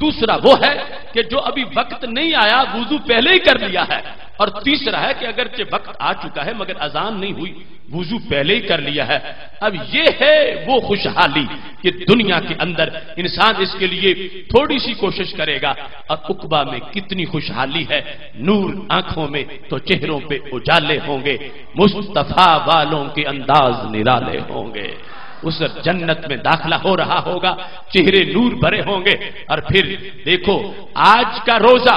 دوسرا وہ ہے کہ جو ابھی وقت نہیں آیا وضو پہلے ہی کر لیا ہے، اور تیسرا ہے کہ اگرچہ وقت آ چکا ہے مگر اذان نہیں ہوئی، وضو پہلے ہی کر لیا ہے۔ اب یہ ہے وہ خوشحالی کہ دنیا کے اندر انسان اس کے لیے تھوڑی سی کوشش کرے گا، اور عقبہ میں کتنی خوشحالی ہے، نور آنکھوں میں تو چہروں پہ اجالے ہوں گے، مصطفیٰ والوں کے انداز نرالے ہوں گے، اس جنت میں داخلہ ہو رہا ہوگا، چہرے نور بھرے ہوں گے۔ اور پھر دیکھو آج کا روزہ،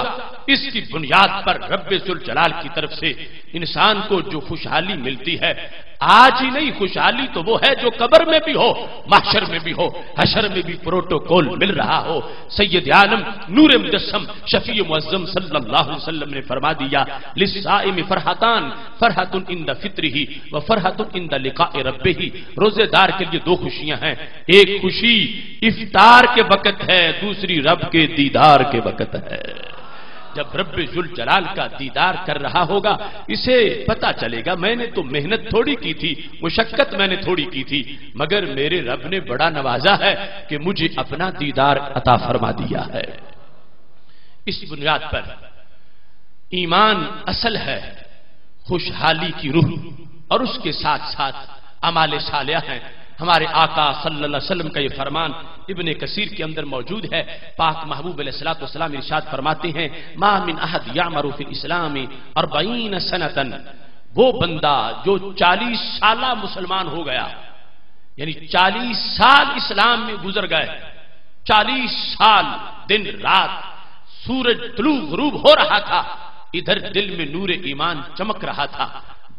اس کی بنیاد پر رب ذوالجلال کی طرف سے انسان کو جو خوشحالی ملتی ہے، آج ہی نہیں، خوشحالی تو وہ ہے جو قبر میں بھی ہو، محشر میں بھی ہو، حشر میں بھی پروٹوکول مل رہا ہو۔ سید عالم نور مجسم شفیع معظم صلی اللہ علیہ وسلم نے فرما دیا، للصائم فرحتان، فرحت عند فطرہ و فرحت عند لقاء ربہ۔ روزے دار کے لیے دو خوشیاں ہیں، ایک خوشی افطار کے وقت ہے، دوسری رب کے دیدار کے وقت ہے۔ جب رب ذوالجلال کا دیدار کر رہا ہوگا اسے پتا چلے گا میں نے تو محنت تھوڑی کی تھی، مشقت میں نے تھوڑی کی تھی، مگر میرے رب نے بڑا نوازا ہے کہ مجھے اپنا دیدار عطا فرما دیا ہے۔ اس بنیاد پر ایمان اصل ہے، خوشحالی کی روح، اور اس کے ساتھ ساتھ اعمال صالحہ ہیں۔ ہمارے آقا صلی اللہ علیہ وسلم کا یہ فرمان ابن کثیر کے اندر موجود ہے، پاک محبوب علیہ الصلوۃ والسلام ارشاد فرماتے ہیں، ما من احد یعمر فی الاسلام 40 سنۃ، وہ بندہ جو 40 سالہ مسلمان ہو گیا، یعنی 40 سال اسلام میں گزر گئے، 40 سال دن رات سورج طلوع غروب ہو رہا تھا، ادھر دل میں نور ایمان چمک رہا تھا،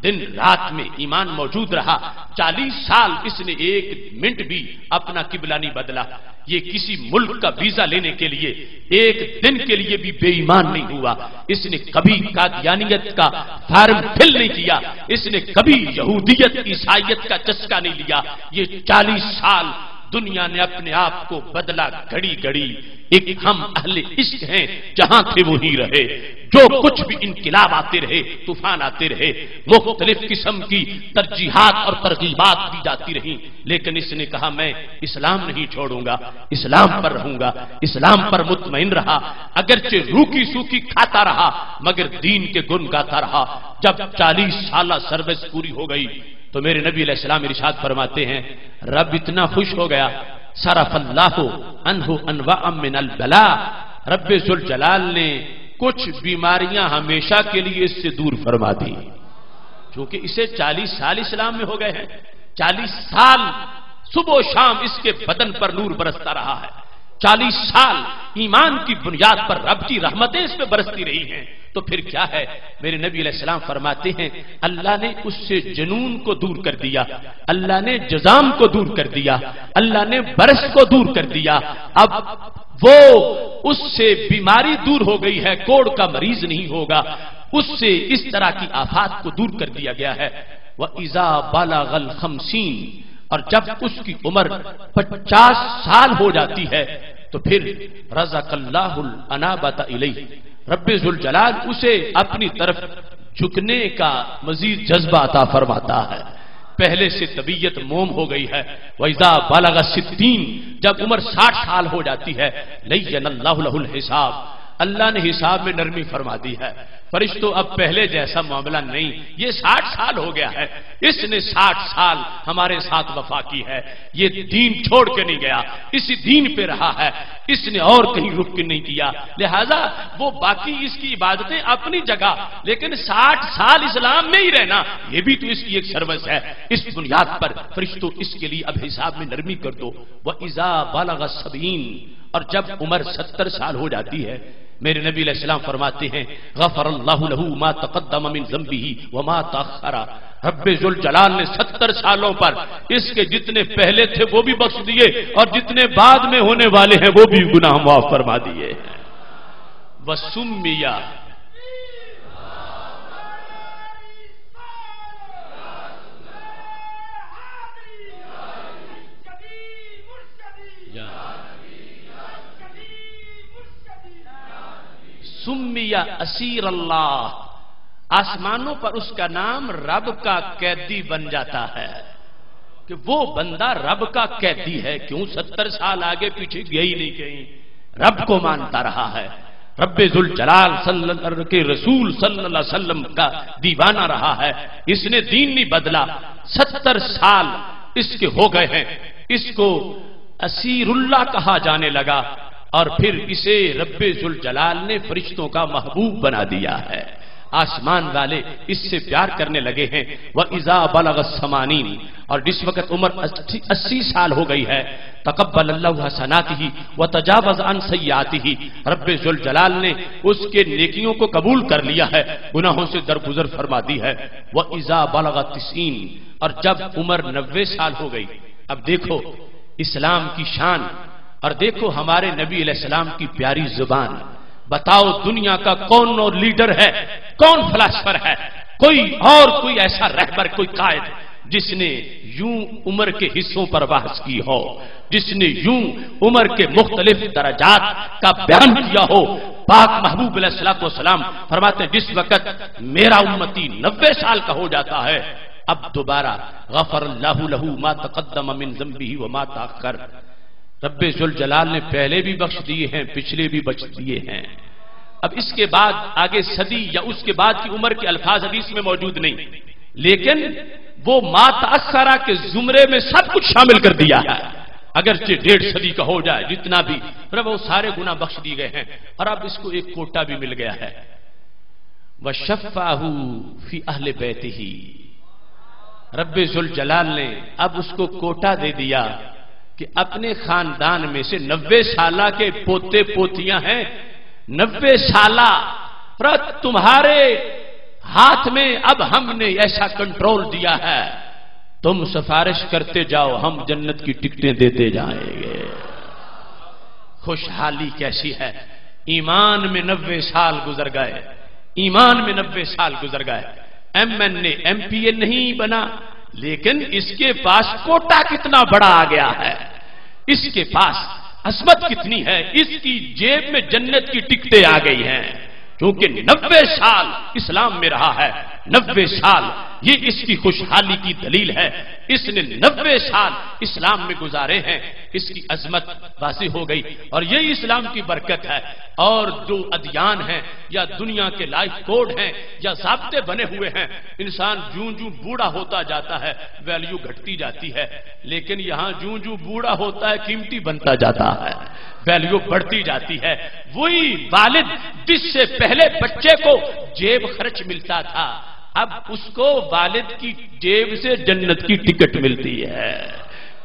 دن رات میں ایمان موجود رہا، 40 سال اس نے ایک منٹ بھی اپنا قبلہ نہیں بدلا، یہ کسی ملک کا ویزا لینے کے لیے ایک دن کے لیے بھی بے ایمان نہیں ہوا، اس نے کبھی قادیانیت کا فارم فل نہیں کیا، اس نے کبھی یہودیت عیسائیت کا چسکا نہیں لیا، یہ 40 سال دنیا نے اپنے آپ کو بدلا گھڑی گھڑی، ایک ہم اہل عشق ہیں، جہاں تھے وہیں رہے، جو کچھ بھی انقلاب آتے رہے، طوفان آتے رہے، مختلف قسم کی ترجیحات اور ترغیبات دی جاتی رہیں، لیکن اس نے کہا میں اسلام نہیں چھوڑوں گا، اسلام پر رہوں گا، اسلام پر مطمئن رہا، اگرچہ روکی سوکی کھاتا رہا مگر دین کے گن گاتا رہا۔ جب 40 سالہ سروس پوری ہو گئی تو میرے نبی علیہ السلام ارشاد فرماتے ہیں، رب اتنا خوش ہو گیا، صرف اللہ عنہ انواع من البلاء، رب ذوالجلال نے کچھ بیماریاں ہمیشہ کے لیے اس سے دور فرما دی، چونکہ اسے 40 سال اسلام میں ہو گئے ہیں، 40 سال صبح و شام اس کے بدن پر نور برستا رہا ہے، 40 سال ایمان کی بنیاد پر رب کی رحمتیں اس پہ برستی رہی ہیں، تو پھر کیا ہے؟ میرے نبی علیہ السلام فرماتے ہیں اللہ نے اس سے جنون کو دور کر دیا، اللہ نے جزام کو دور کر دیا، اللہ نے برس کو دور کر دیا، اب وہ اس سے بیماری دور ہو گئی ہے، کوڑ کا مریض نہیں ہوگا، اس سے اس طرح کی آفات کو دور کر دیا گیا ہے۔ وَإِذَا بَلَغَ الْخَمْسِينَ، اور جب اس کی عمر 50 سال ہو جاتی ہے تو پھر رزق اللہ الانابۃ الیہ، رب ذوالجلال اسے اپنی طرف جھکنے کا مزید جذبہ عطا فرماتا ہے، پہلے سے طبیعت موم ہو گئی ہے۔ وَإِذَا بَلَغَ 60، جب عمر 60 سال ہو جاتی ہے، لَيَّنَ اللَّهُ لَهُ الْحِسَابَ، اللہ نے حساب میں نرمی فرما دی ہے، فرشتوں اب پہلے جیسا معاملہ نہیں، یہ 60 سال ہو گیا ہے، اس نے 60 سال ہمارے ساتھ وفا کی ہے، یہ دین چھوڑ کے نہیں گیا، اسی دین پہ رہا ہے، اس نے اور کہیں رک کے نہیں کیا، لہذا وہ باقی اس کی عبادتیں اپنی جگہ، لیکن 60 سال اسلام میں ہی رہنا یہ بھی تو اس کی ایک سروس ہے۔ اس بنیاد پر فرشتوں اس کے لیے اب حساب میں نرمی کر دو۔ وَإِذَا بَلَغَ 70، اور جب عمر 70 سال ہو جاتی ہے، میرے نبی علیہ السلام فرماتے ہیں غفر اللہ لہ ما تقدم من ذنبہ وما تاخر، رب ذوالجلال نے 70 سالوں پر اس کے جتنے پہلے تھے وہ بھی بخش دیے اور جتنے بعد میں ہونے والے ہیں وہ بھی گناہ معاف فرما دیے۔ وسمیہ، سمیہ اسیر اللہ، آسمانوں پر اس کا نام رب کا قیدی بن جاتا ہے کہ وہ بندہ رب کا قیدی ہے، کیوں 70 سال آگے پیچھے گیا ہی نہیں کہیں، رب کو مانتا رہا ہے، رب ذوالجلال کے رسول صلی اللہ علیہ وسلم کا دیوانہ رہا ہے، اس نے دین نہیں بدلا، 70 سال اس کے ہو گئے ہیں، اس کو اسیر اللہ کہا جانے لگا، اور پھر اسے رب ذوالجلال نے فرشتوں کا محبوب بنا دیا ہے، آسمان والے اس سے پیار کرنے لگے ہیں۔ وَإِذَا بَلَغَ الثَّمَانِينَ، اور جس وقت عمر 80 سال ہو گئی ہے، تقبل اللہ حسناتہ وتجاوز عن سیئاتہ، رب ذوالجلال نے اس کے نیکیوں کو قبول کر لیا ہے، گناہوں سے درگزر فرما دی ہے۔ وَإِذَا بَلَغَ 90، اور جب عمر 90 سال ہو گئی، اب دیکھو اسلام کی شان، اور دیکھو ہمارے نبی علیہ السلام کی پیاری زبان، بتاؤ دنیا کا کون اور لیڈر ہے، کون فلاسفر ہے، کوئی ایسا رہبر، کوئی قائد جس نے یوں عمر کے حصوں پر بحث کی ہو، جس نے یوں عمر کے مختلف درجات کا بیان کیا ہو۔ پاک محبوب علیہ السلام فرماتے ہیں جس وقت میرا امتی 90 سال کا ہو جاتا ہے، اب دوبارہ غفر اللہ لہ ما تقدم من ذنبہ وما تاخر، رب ذوالجلال نے پہلے بھی بخش دیے ہیں، پچھلے بھی بخش دیے ہیں۔ اب اس کے بعد آگے صدی یا اس کے بعد کی عمر کے الفاظ حدیث میں موجود نہیں، لیکن وہ ما تأخرہ کے زمرے میں سب کچھ شامل کر دیا ہے، اگرچہ 1.5 صدی کا ہو جائے جتنا بھی، پھر وہ سارے گناہ بخش دیے گئے ہیں، اور اب اس کو ایک کوٹا بھی مل گیا ہے۔ وَشَفَّعَهُ فِي أَهْلِ بَيْتِهِ، رب ذوالجلال نے اب اس کو کوٹا دے دیا کہ اپنے خاندان میں سے 90 سالہ کے پوتے پوتیاں ہیں، 90 سالہ تمہارے ہاتھ میں، اب ہم نے ایسا کنٹرول دیا ہے، تم سفارش کرتے جاؤ، ہم جنت کی ٹکٹیں دیتے جائیں گے۔ خوشحالی کیسی ہے، ایمان میں 90 سال گزر گئے، ایمان میں 90 سال گزر گئے، ایم پی اے نہیں بنا، لیکن اس کے پاس کوٹا کتنا بڑا آ گیا ہے، اس کے پاس عظمت کتنی ہے، اس کی جیب میں جنت کی ٹکٹیں آ گئی ہیں، کیونکہ 90 سال اسلام میں رہا ہے، 90 سال یہ اس کی خوشحالی کی دلیل ہے، اس نے 90 سال اسلام میں گزارے ہیں، اس کی عظمت واضح ہو گئی، اور یہی اسلام کی برکت ہے۔ اور جو ادیان ہیں یا دنیا کے لائف کوڈ ہیں یا ضابطے بنے ہوئے ہیں، انسان جوں جوں بوڑھا ہوتا جاتا ہے ویلیو گھٹتی جاتی ہے، لیکن یہاں جوں جوں بوڑھا ہوتا ہے قیمتی بنتا جاتا ہے، ویلیو بڑھتی جاتی ہے۔ وہی والد جس سے پہلے بچے کو جیب خرچ ملتا تھا، اب اس کو والد کی جیب سے جنت کی ٹکٹ ملتی ہے۔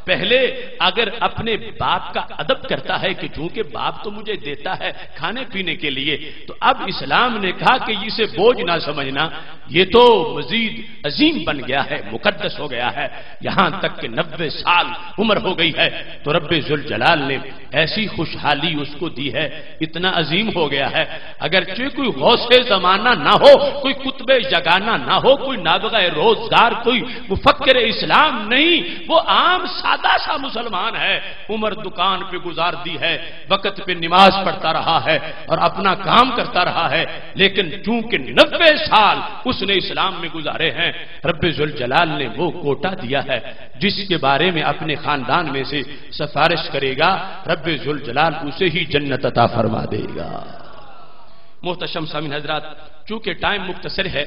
پہلے اگر اپنے باپ کا ادب کرتا ہے کہ چونکہ باپ تو مجھے دیتا ہے کھانے پینے کے لیے، تو اب اسلام نے کہا کہ اسے بوجھ نہ سمجھنا، یہ تو مزید عظیم بن گیا ہے، مقدس ہو گیا ہے، یہاں تک کہ 90 سال عمر ہو گئی ہے، تو رب ذوالجلال نے ایسی خوشحالی اس کو دی ہے، اتنا عظیم ہو گیا ہے، اگرچہ کوئی غوث زمانہ نہ ہو، کوئی قطب جگانہ نہ ہو، کوئی نابغہ روزگار، کوئی مفکر اسلام نہیں، وہ عام سادہ سا مسلمان ہے، عمر دکان پہ گزار دی ہے، وقت پہ نماز پڑھتا رہا ہے اور اپنا کام کرتا رہا ہے، لیکن چونکہ 90 سال اس نے اسلام میں گزارے ہیں، رب ذوالجلال نے وہ کوٹا دیا ہے جس کے بارے میں اپنے خاندان میں سے سفارش کرے گا، رب ذوالجلال اسے ہی جنت عطا فرما دے گا۔ محتشم سامعین حضرات، چونکہ ٹائم مختصر ہے،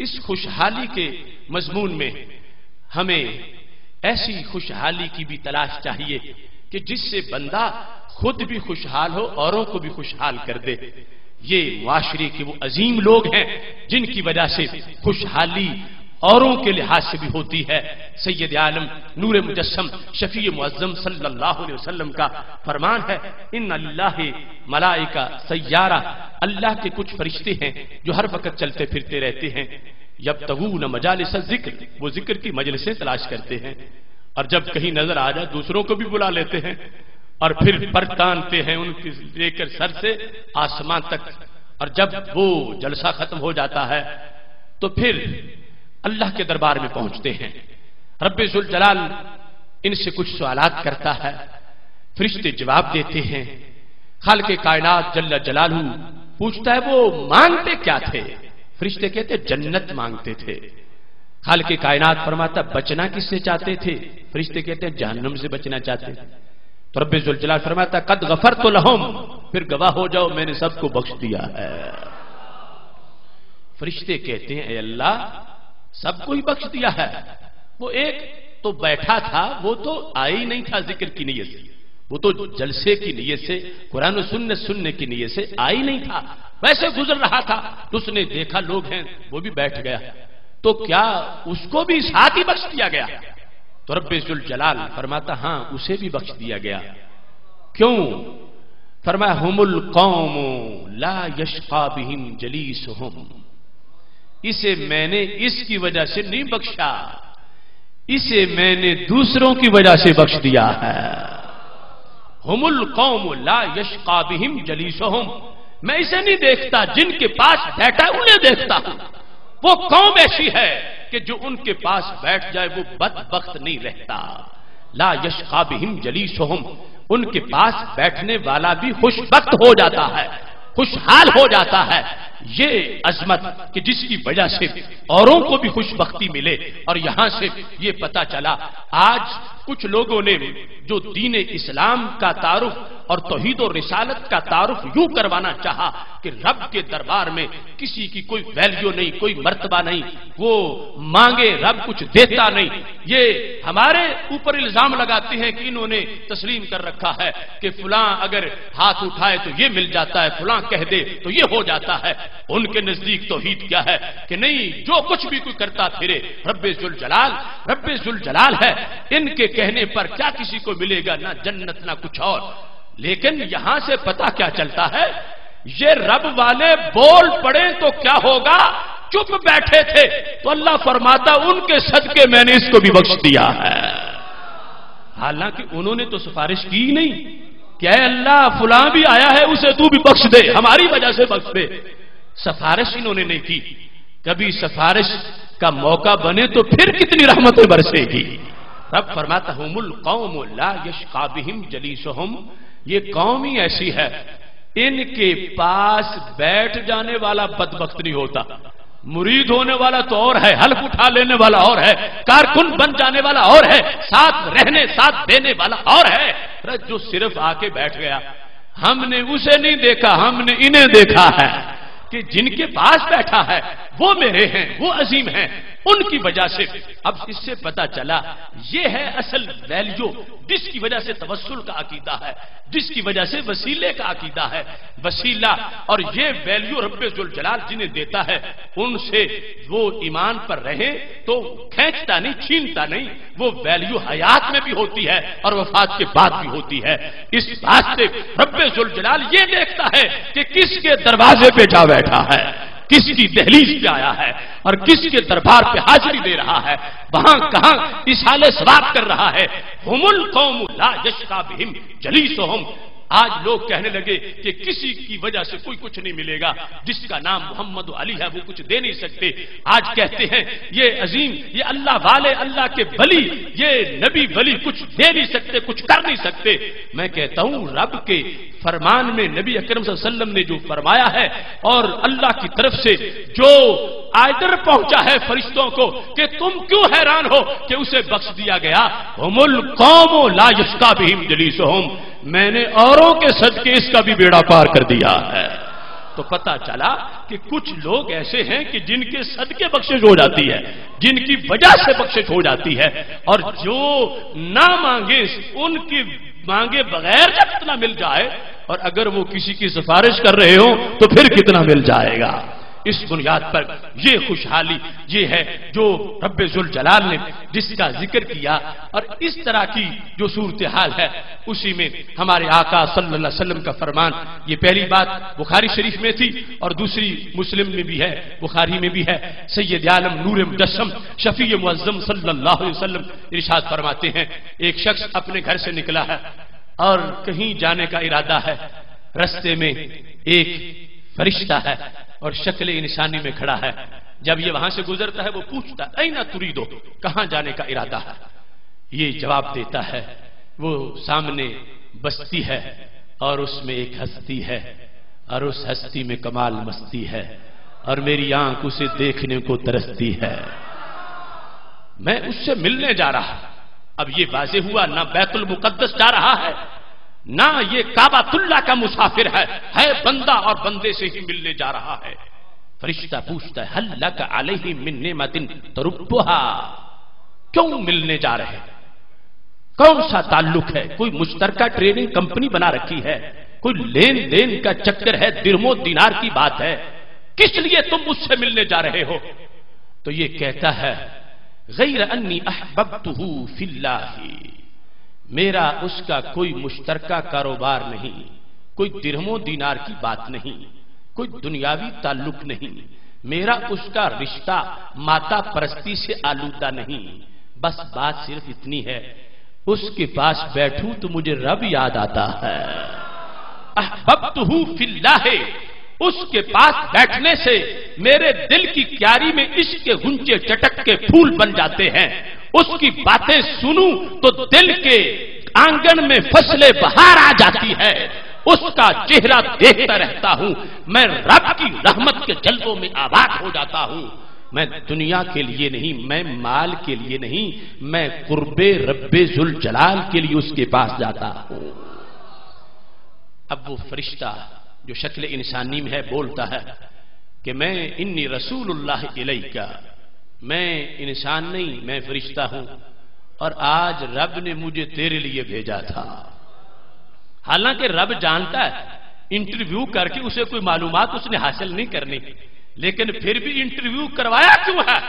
اس خوشحالی کے مضمون میں ہمیں ایسی خوشحالی کی بھی تلاش چاہیے کہ جس سے بندہ خود بھی خوشحال ہو، اوروں کو بھی خوشحال کر دے۔ یہ معاشرے کے وہ عظیم لوگ ہیں جن کی وجہ سے خوشحالی اوروں کے لحاظ سے بھی ہوتی ہے۔ سید عالم نور مجسم شفیع معظم صلی اللہ علیہ وسلم کا فرمان ہے، ان اللہ ملائکہ سیارہ، اللہ کے کچھ فرشتے ہیں جو ہر وقت چلتے پھرتے رہتے ہیں، یبتغون مجالس الذکر، وہ ذکر کی مجلسیں تلاش کرتے ہیں، اور جب کہیں نظر آ جائے دوسروں کو بھی بلا لیتے ہیں، اور پھر پر تانتے ہیں ان کی لے کر سر سے آسمان تک، اور جب وہ جلسہ ختم ہو جاتا ہے تو پھر اللہ کے دربار میں پہنچتے ہیں، رب ذوالجلال ان سے کچھ سوالات کرتا ہے، فرشتے جواب دیتے ہیں، خالق کائنات جل جلالہ پوچھتا ہے وہ مانگتے کیا تھے؟ فرشتے کہتے جنت مانگتے تھے۔ خالق کائنات فرماتا بچنا کس سے چاہتے تھے؟ فرشتے کہتے ہیں جہنم سے بچنا چاہتے۔ تو رب ذوالجلال فرماتا ہے قد غفرت لہم، پھر گواہ ہو جاؤ میں نے سب کو بخش دیا ہے۔ فرشتے کہتے ہیں اے اللہ سب کو ہی بخش دیا ہے، وہ ایک تو بیٹھا تھا، وہ تو آئی ہی نہیں تھا ذکر کی نیت سے، وہ تو جلسے کی نیت سے، قرآن و سنت سننے کی نیت سے آئی نہیں تھا، ویسے گزر رہا تھا تو اس نے دیکھا لوگ ہیں، وہ بھی بیٹھ گیا، تو کیا اس کو بھی ساتھ ہی بخش دیا گیا؟ تو رب ذوالجلال فرماتا ہاں اسے بھی بخش دیا گیا۔ کیوں؟ فرمایا ہم القوم لا یشقی بہم جلیسہم، اسے میں نے اس کی وجہ سے نہیں بخشا، اسے میں نے دوسروں کی وجہ سے بخش دیا ہے۔ ہم القوم لا یشقی بہم جلیسہم، میں اسے نہیں دیکھتا جن کے پاس بیٹھا انہیں دیکھتا ہوں، وہ قوم ایسی ہے کہ جو ان کے پاس بیٹھ جائے وہ بدبخت نہیں رہتا۔ لا یشقی بہم جلیسہم، ان کے پاس بیٹھنے والا بھی خوش بخت ہو جاتا ہے، خوشحال ہو جاتا ہے۔ یہ عظمت کہ جس کی وجہ سے اوروں کو بھی خوش بختی ملے، اور یہاں سے یہ پتا چلا آج کچھ لوگوں نے جو دین اسلام کا تعارف اور توحید و رسالت کا تعارف یوں کروانا چاہا کہ رب کے دربار میں کسی کی کوئی ویلیو نہیں، کوئی مرتبہ نہیں، وہ مانگے رب کچھ دیتا نہیں۔ یہ ہمارے اوپر الزام لگاتے ہیں کہ انہوں نے تسلیم کر رکھا ہے کہ فلاں اگر ہاتھ اٹھائے تو یہ مل جاتا ہے، فلاں کہہ دے تو یہ ہو جاتا ہے۔ ان کے نزدیک توحید کیا ہے کہ نہیں، جو کچھ بھی کوئی کرتا پھرے رب ذوالجلال ہے، ان کے کہنے پر کیا کسی کو ملے گا؟ نہ جنت نہ کچھ اور۔ لیکن یہاں سے پتا کیا چلتا ہے، یہ رب والے بول پڑے تو کیا ہوگا؟ چپ بیٹھے تھے تو اللہ فرماتا ان کے صدقے میں نے اس کو بھی بخش دیا ہے، حالانکہ انہوں نے تو سفارش کی نہیں کہ اے اللہ فلاں بھی آیا ہے اسے تو بھی بخش دے، ہماری وجہ سے بخش دے۔ سفارش انہوں نے نہیں کی۔ کبھی سفارش کا موقع بنے تو پھر کتنی رحمتیں برسے گی۔ رب فرماتا ہم القوم لا یشقی بہم جلیسہم، یہ قوم ہی ایسی ہے ان کے پاس بیٹھ جانے والا بدبخت نہیں ہوتا، مرید ہونے والا تو اور ہے، حلف اٹھا لینے والا اور ہے، کارکن بن جانے والا اور ہے، ساتھ رہنے ساتھ دینے والا اور ہے۔ جو صرف آ کے بیٹھ گیا، ہم نے اسے نہیں دیکھا، ہم نے انہیں دیکھا ہے کہ جن کے پاس بیٹھا ہے وہ میرے ہیں، وہ عظیم ہیں، ان کی وجہ سے۔ اب اس سے پتا چلا یہ ہے اصل ویلیو جس کی وجہ سے توسل کا عقیدہ ہے، جس کی وجہ سے وسیلے کا عقیدہ ہے۔ وسیلہ اور یہ ویلیو رب ذوالجلال جنہیں دیتا ہے ان سے وہ ایمان پر رہے تو کھینچتا نہیں، چھینتا نہیں، وہ ویلیو حیات میں بھی ہوتی ہے اور وفات کے بعد بھی ہوتی ہے۔ اس بات سے رب ذوالجلال یہ دیکھتا ہے کہ کس کے دروازے پہ جا بیٹھا ہے، کس کی دہلیز پہ آیا ہے اور کس کے دربار پہ حاضری دے رہا ہے، وہاں کہاں اصحال ثواب کر رہا ہے۔ ہم القوم لا یشقی بہم جلیسہم۔ آج لوگ کہنے لگے کہ کسی کی وجہ سے کوئی کچھ نہیں ملے گا، جس کا نام محمد علی ہے وہ کچھ دے نہیں سکتے۔ آج کہتے ہیں یہ عظیم، یہ اللہ والے، اللہ کے ولی، یہ نبی ولی کچھ دے نہیں سکتے، کچھ کر نہیں سکتے۔ میں کہتا ہوں رب کے فرمان میں نبی اکرم صلی اللہ علیہ وسلم نے جو فرمایا ہے اور اللہ کی طرف سے جو آرڈر پہنچا ہے فرشتوں کو کہ تم کیوں حیران ہو کہ اسے بخش دیا گیا، ہم القوم لا یشقی بہم جلیسہم، میں نے اوروں کے صدقے اس کا بھی بیڑا پار کر دیا ہے۔ تو پتا چلا کہ کچھ لوگ ایسے ہیں کہ جن کے صدقے بخشش ہو جاتی ہے، جن کی وجہ سے بخشش ہو جاتی ہے، اور جو نہ مانگے ان کی مانگے بغیر جب اتنا مل جائے، اور اگر وہ کسی کی سفارش کر رہے ہوں تو پھر کتنا مل جائے گا۔ اس بنیاد پر یہ خوشحالی یہ ہے جو رب ذوالجلال نے جس کا ذکر کیا، اور اس طرح کی جو صورتحال ہے اسی میں ہمارے آقا صلی اللہ علیہ وسلم کا فرمان۔ یہ پہلی بات بخاری شریف میں تھی اور دوسری مسلم میں بھی ہے، بخاری میں بھی ہے۔ سید عالم نور مجسم شفیع معظم صلی اللہ علیہ وسلم ارشاد فرماتے ہیں ایک شخص اپنے گھر سے نکلا ہے اور کہیں جانے کا ارادہ ہے، رستے میں ایک فرشتہ ہے اور شکل انسانی میں کھڑا ہے۔ جب یہ وہاں سے گزرتا ہے وہ پوچھتا اینا تریدو، کہاں جانے کا ارادہ ہے؟ یہ جواب دیتا ہے وہ سامنے بستی ہے اور اس میں ایک ہستی ہے اور اس ہستی میں کمال مستی ہے اور میری آنکھ اسے دیکھنے کو ترستی ہے، میں اس سے ملنے جا رہا۔ اب یہ واضح ہوا نہ بیت المقدس جا رہا ہے نہ یہ کعبۃ اللہ کا مسافر ہے بندہ اور بندے سے ہی ملنے جا رہا ہے۔ فرشتہ پوچھتا ہے حل لک علیہ من نعمت تربھا، کیوں ملنے جا رہے ہیں؟ کون سا تعلق ہے؟ کوئی مشترکہ ٹریڈنگ کمپنی بنا رکھی ہے؟ کوئی لین دین کا چکر ہے؟ درہم و دینار کی بات ہے؟ کس لیے تم مجھ سے ملنے جا رہے ہو؟ تو یہ کہتا ہے غیر انی احببتہ فی اللہ، میرا اس کا کوئی مشترکہ کاروبار نہیں، کوئی درہم و دینار کی بات نہیں، کوئی دنیاوی تعلق نہیں، میرا اس کا رشتہ ماتا پرستی سے آلودہ نہیں، بس بات صرف اتنی ہے اس کے پاس بیٹھوں تو مجھے رب یاد آتا ہے۔ احببتہ فی اللہ، اس کے پاس بیٹھنے سے میرے دل کی کیاری میں عشق کے غنچے چٹک کے پھول بن جاتے ہیں، اس کی باتیں سنوں تو دل کے آنگن میں فصل بہار آ جاتی ہے، اس کا چہرہ دیکھتا رہتا ہوں، میں رب کی رحمت کے جلووں میں آباد ہو جاتا ہوں۔ میں دنیا کے لیے نہیں، میں مال کے لیے نہیں، میں قرب رب ذوالجلال کے لیے اس کے پاس جاتا ہوں۔ اب وہ فرشتہ جو شکل انسانی میں ہے بولتا ہے کہ میں انی رسول اللہ الیک، میں انسان نہیں، میں فرشتہ ہوں، اور آج رب نے مجھے تیرے لیے بھیجا تھا۔ حالانکہ رب جانتا ہے انٹرویو کر کے اسے کوئی معلومات اس نے حاصل نہیں کرنی، لیکن پھر بھی انٹرویو کروایا کیوں ہے؟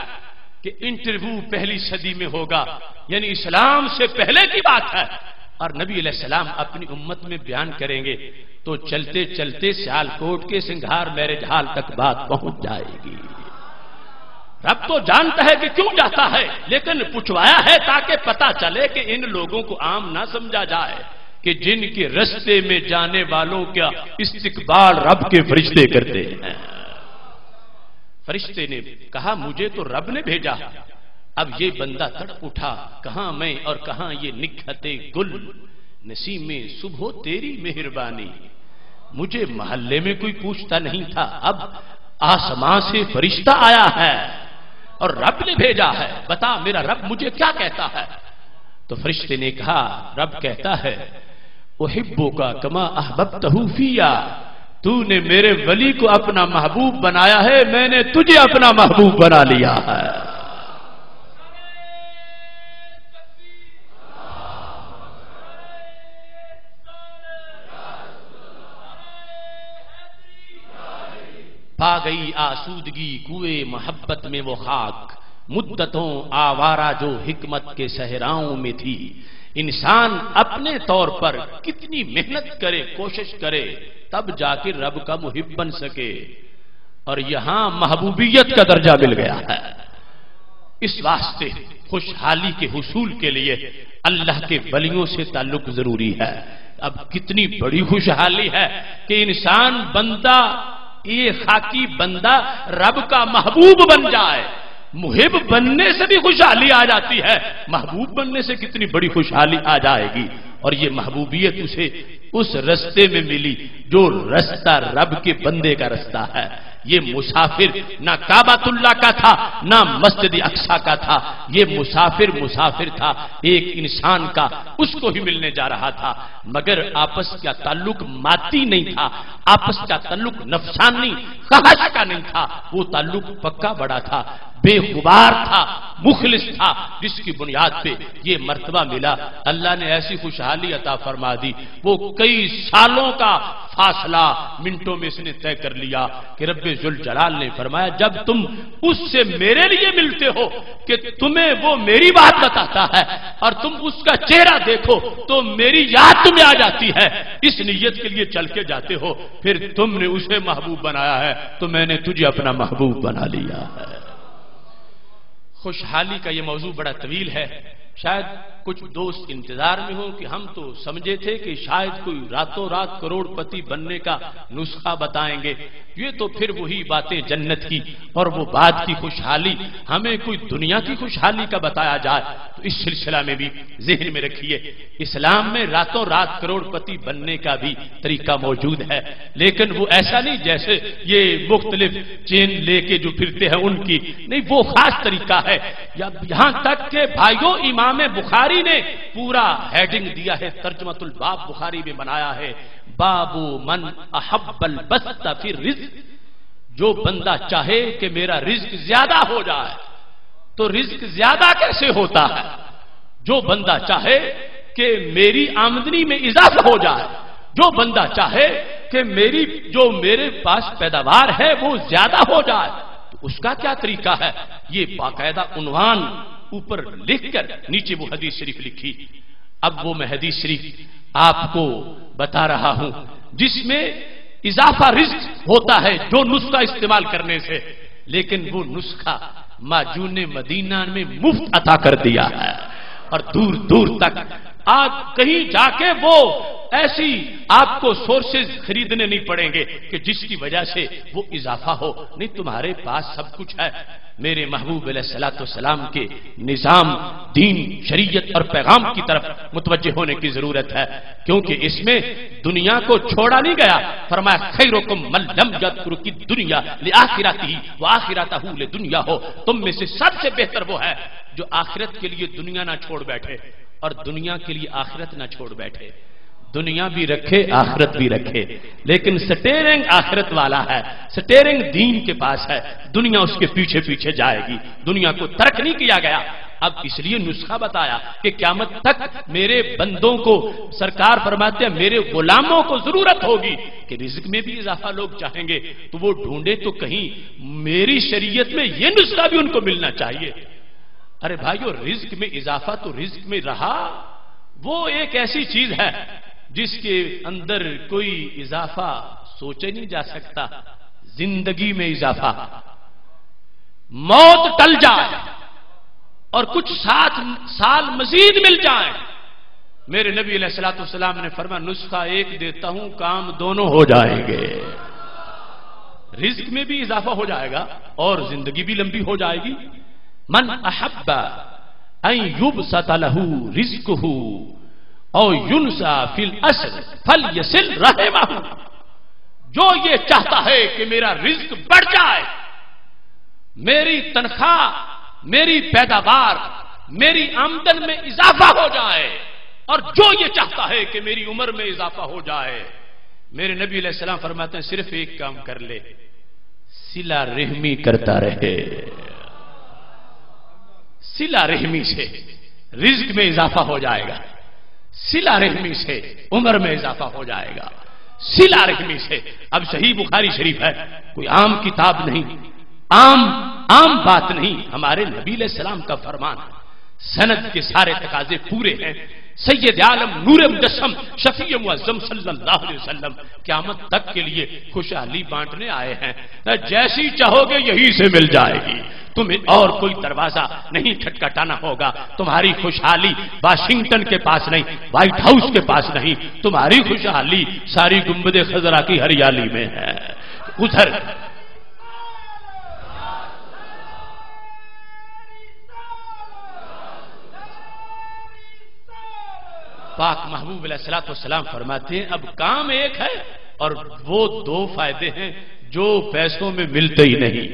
کہ انٹرویو پہلی صدی میں ہوگا، یعنی اسلام سے پہلے کی بات ہے، اور نبی علیہ السلام اپنی امت میں بیان کریں گے تو چلتے چلتے سیالکوٹ کے سنگھار میرج ہال تک بات پہنچ جائے گی۔ رب تو جانتا ہے کہ کیوں جاتا ہے، لیکن پوچھوایا ہے تاکہ پتا چلے کہ ان لوگوں کو عام نہ سمجھا جائے کہ جن کے رستے میں جانے والوں کا استقبال رب کے فرشتے کرتے ہیں۔ فرشتے نے کہا مجھے تو رب نے بھیجا۔ اب یہ بندہ تڑپ اٹھا، کہاں میں اور کہاں یہ نکھتے گل، نسیم صبح تیری مہربانی، مجھے محلے میں کوئی پوچھتا نہیں تھا، اب آسمان سے فرشتہ آیا ہے اور رب نے بھیجا ہے، بتا میرا رب مجھے کیا کہتا ہے؟ تو فرشتے نے کہا رب کہتا ہے احبک کما احببتہ فیا، تو نے میرے ولی کو اپنا محبوب بنایا ہے، میں نے تجھے اپنا محبوب بنا لیا ہے۔ پا گئی آسودگی کوئے محبت میں وہ خاک، مدتوں آوارہ جو حکمت کے صحراؤں میں تھی، انسان اپنے طور پر کتنی محنت کرے کوشش کرے تب جا کے رب کا محب بن سکے، اور یہاں محبوبیت کا درجہ مل گیا ہے۔ اس واسطے خوشحالی کے حصول کے لیے اللہ کے ولیوں سے تعلق ضروری ہے۔ اب کتنی بڑی خوشحالی ہے کہ انسان بندہ، یہ خاکی بندہ رب کا محبوب بن جائے۔ محب بننے سے بھی خوشحالی آ جاتی ہے، محبوب بننے سے کتنی بڑی خوشحالی آ جائے گی۔ اور یہ محبوبیت اسے اس رستے میں ملی جو رستہ رب کے بندے کا رستہ ہے۔ یہ مسافر نہ کعبۃ اللہ کا تھا نہ مسجد اقصی کا تھا، یہ مسافر تھا ایک انسان کا، اس کو ہی ملنے جا رہا تھا، مگر آپس کا تعلق مادی نہیں تھا، آپس کا تعلق نفسانی خواہش کا نہیں تھا، وہ تعلق پکا بڑا تھا، بے غبار تھا، مخلص تھا، جس کی بنیاد پہ یہ مرتبہ ملا۔ اللہ نے ایسی خوشحالی عطا فرما دی، وہ کئی سالوں کا فاصلہ منٹوں میں اس نے طے کر لیا کہ رب ذوالجلال نے فرمایا جب تم اس سے میرے لیے ملتے ہو کہ تمہیں وہ میری بات بتاتا ہے اور تم اس کا چہرہ دیکھو تو میری یاد تمہیں آ جاتی ہے، اس نیت کے لیے چل کے جاتے ہو، پھر تم نے اسے محبوب بنایا ہے تو میں نے تجھے اپنا محبوب بنا لیا ہے۔ خوشحالی کا یہ موضوع بڑا طویل ہے، شاید کچھ دوست انتظار میں ہوں کہ ہم تو سمجھے تھے کہ شاید کوئی راتوں رات کروڑ پتی بننے کا نسخہ بتائیں گے، یہ تو پھر وہی باتیں جنت کی اور وہ بات کی خوشحالی، ہمیں کوئی دنیا کی خوشحالی کا بتایا جائے تو اس سلسلہ میں بھی ذہن میں رکھیے، اسلام میں راتوں رات کروڑ پتی بننے کا بھی طریقہ موجود ہے، لیکن وہ ایسا نہیں جیسے یہ مختلف چین لے کے جو پھرتے ہیں ان کی نہیں، وہ خاص طریقہ ہے۔ یہاں تک کہ بھائیوں امام بخاری بخاری نے پورا ہیڈنگ دیا ہے، ترجمۃ الباب بخاری میں بنایا ہے، باب من احب البسط فی الرزق، جو بندہ چاہے کہ میرا رزق زیادہ ہو جائے تو رزق زیادہ کیسے ہوتا ہے؟ جو بندہ چاہے کہ میری آمدنی میں اضافہ ہو جائے، جو بندہ چاہے کہ جو میرے پاس پیداوار ہے وہ زیادہ ہو جائے، تو اس کا کیا طریقہ ہے؟ یہ باقاعدہ عنوان اوپر لکھ کر نیچے وہ حدیث شریف لکھی۔ اب وہ میں حدیث شریف آپ کو بتا رہا ہوں جس میں اضافہ رزق ہوتا ہے جو نسخہ استعمال کرنے سے، لیکن وہ نسخہ ماجون مدینہ میں مفت عطا کر دیا ہے، اور دور دور تک آپ کہیں جا کے وہ ایسی آپ کو سورسز خریدنے نہیں پڑیں گے کہ جس کی وجہ سے وہ اضافہ ہو، نہیں، تمہارے پاس سب کچھ ہے۔ میرے محبوب علیہ الصلوۃ والسلام کے نظام، دین، شریعت اور پیغام کی طرف متوجہ ہونے کی ضرورت ہے، کیونکہ اس میں دنیا کو چھوڑا نہیں گیا۔ فرمایا خیرکم من لم یذکر الدنیا لآخرتہ وآخرتہ لدنیا ہو، تم میں سے سب سے بہتر وہ ہے جو آخرت کے لیے دنیا نہ چھوڑ بیٹھے اور دنیا کے لیے آخرت نہ چھوڑ بیٹھے۔ دنیا بھی رکھے، آخرت بھی رکھے، لیکن سٹیرنگ آخرت والا ہے، سٹیرنگ دین کے پاس ہے، دنیا اس کے پیچھے پیچھے جائے گی، دنیا کو ترک نہیں کیا گیا۔ اب اس لیے نسخہ بتایا کہ قیامت تک میرے بندوں کو، سرکار فرماتے ہیں میرے غلاموں کو ضرورت ہوگی کہ رزق میں بھی اضافہ لوگ چاہیں گے تو وہ ڈھونڈے تو کہیں میری شریعت میں یہ نسخہ بھی ان کو ملنا چاہیے۔ ارے بھائیو، رزق میں اضافہ تو رزق میں رہا، وہ ایک ایسی چیز ہے جس کے اندر کوئی اضافہ سوچے نہیں جا سکتا۔ زندگی میں اضافہ، موت ٹل جائے اور کچھ 7 سال مزید مل جائیں، میرے نبی علیہ الصلوۃ والسلام نے فرمایا نسخہ ایک دیتا ہوں، کام دونوں ہو جائیں گے۔ رزق میں بھی اضافہ ہو جائے گا اور زندگی بھی لمبی ہو جائے گی۔ من احب ان یبسط له رزقه او ينسى في الاسر فليصل رحمه، جو یہ چاہتا ہے کہ میرا رزق بڑھ جائے، میری تنخواہ، میری پیداوار، میری آمدن میں اضافہ ہو جائے، اور جو یہ چاہتا ہے کہ میری عمر میں اضافہ ہو جائے، میرے نبی علیہ السلام فرماتے ہیں صرف ایک کام کر لے، صلہ رحمی کرتا رہے۔ صلہ رحمی سے رزق میں اضافہ ہو جائے گا، صلہ رحمی سے عمر میں اضافہ ہو جائے گا، صلہ رحمی سے۔ اب صحیح بخاری شریف ہے، کوئی عام کتاب نہیں، عام بات نہیں، ہمارے نبی علیہ السلام کا فرمان، سند کے سارے تقاضے پورے ہیں۔ سید عالم نور مجسم شفیع معظم صلی اللہ علیہ وسلم قیامت تک کے لیے خوشحالی بانٹنے آئے ہیں، جیسی چاہو گے یہی سے مل جائے گی، تمہیں اور کوئی دروازہ نہیں کھٹکھٹانا ہوگا۔ تمہاری خوشحالی واشنگٹن کے پاس نہیں، وائٹ ہاؤس کے پاس نہیں، تمہاری خوشحالی ساری گنبد خضرا کی ہریالی میں ہے۔ ادھر پاک محبوب علیہ الصلوۃ والسلام فرماتے ہیں اب کام ایک ہے اور وہ 2 فائدے ہیں جو پیسوں میں ملتے ہی نہیں۔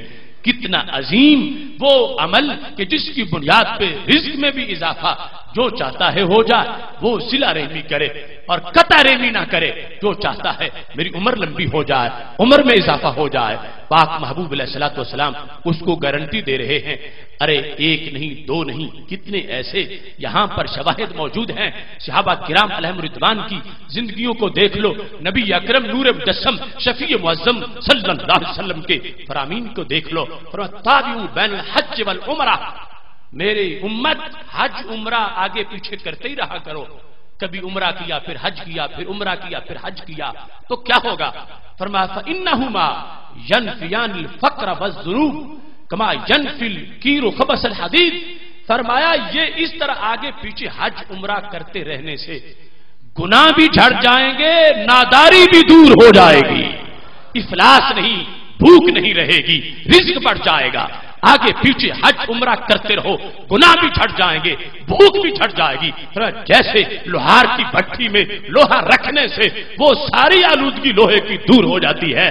کتنا عظیم وہ عمل کہ جس کی بنیاد پہ رزق میں بھی اضافہ، جو چاہتا ہے ہو جائے، وہ صلہ رحمی کرے اور قطع رحمی نہ کرے، جو چاہتا ہے میری عمر لمبی ہو جائے، عمر میں اضافہ ہو جائے۔ پاک محبوب علیہ الصلوۃ والسلام اس کو گارنٹی دے رہے ہیں۔ ارے 1 نہیں 2 نہیں، کتنے ایسے یہاں پر شواہد موجود ہیں۔ صحابہ کرام علیہم رضوان کی زندگیوں کو دیکھ لو، نبی اکرم نور مجسم شفیع معظم صلی اللہ علیہ وسلم کے فرامین کو دیکھ لو۔ تابعوا بین الحج والعمرہ، میرے امت حج عمرہ آگے پیچھے کرتے ہی رہا کرو، کبھی عمرہ کیا پھر حج کیا، پھر عمرہ کیا پھر حج کیا، تو کیا ہوگا؟ فرمایا فإنہما ینفیان الفقر والذنوب کما ینفی الکیر خبث الحدید۔ فرمایا یہ اس طرح آگے پیچھے حج عمرہ کرتے رہنے سے گناہ بھی جھڑ جائیں گے، ناداری بھی دور ہو جائے گی، افلاس نہیں، بھوک نہیں رہے گی، رزق بڑھ جائے گا۔ آگے پیچھے حج عمرہ کرتے رہو، گناہ بھی جھڑ جائیں گے، بھوک بھی جھڑ جائے گی۔ جیسے لوہار کی بھٹی میں لوہا رکھنے سے وہ ساری آلودگی لوہے کی دور ہو جاتی ہے،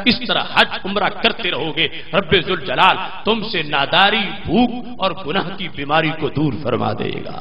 اس طرح حج عمرہ کرتے رہو گے، رب ذوالجلال تم سے ناداری، بھوک اور گناہ کی بیماری کو دور فرما دے گا۔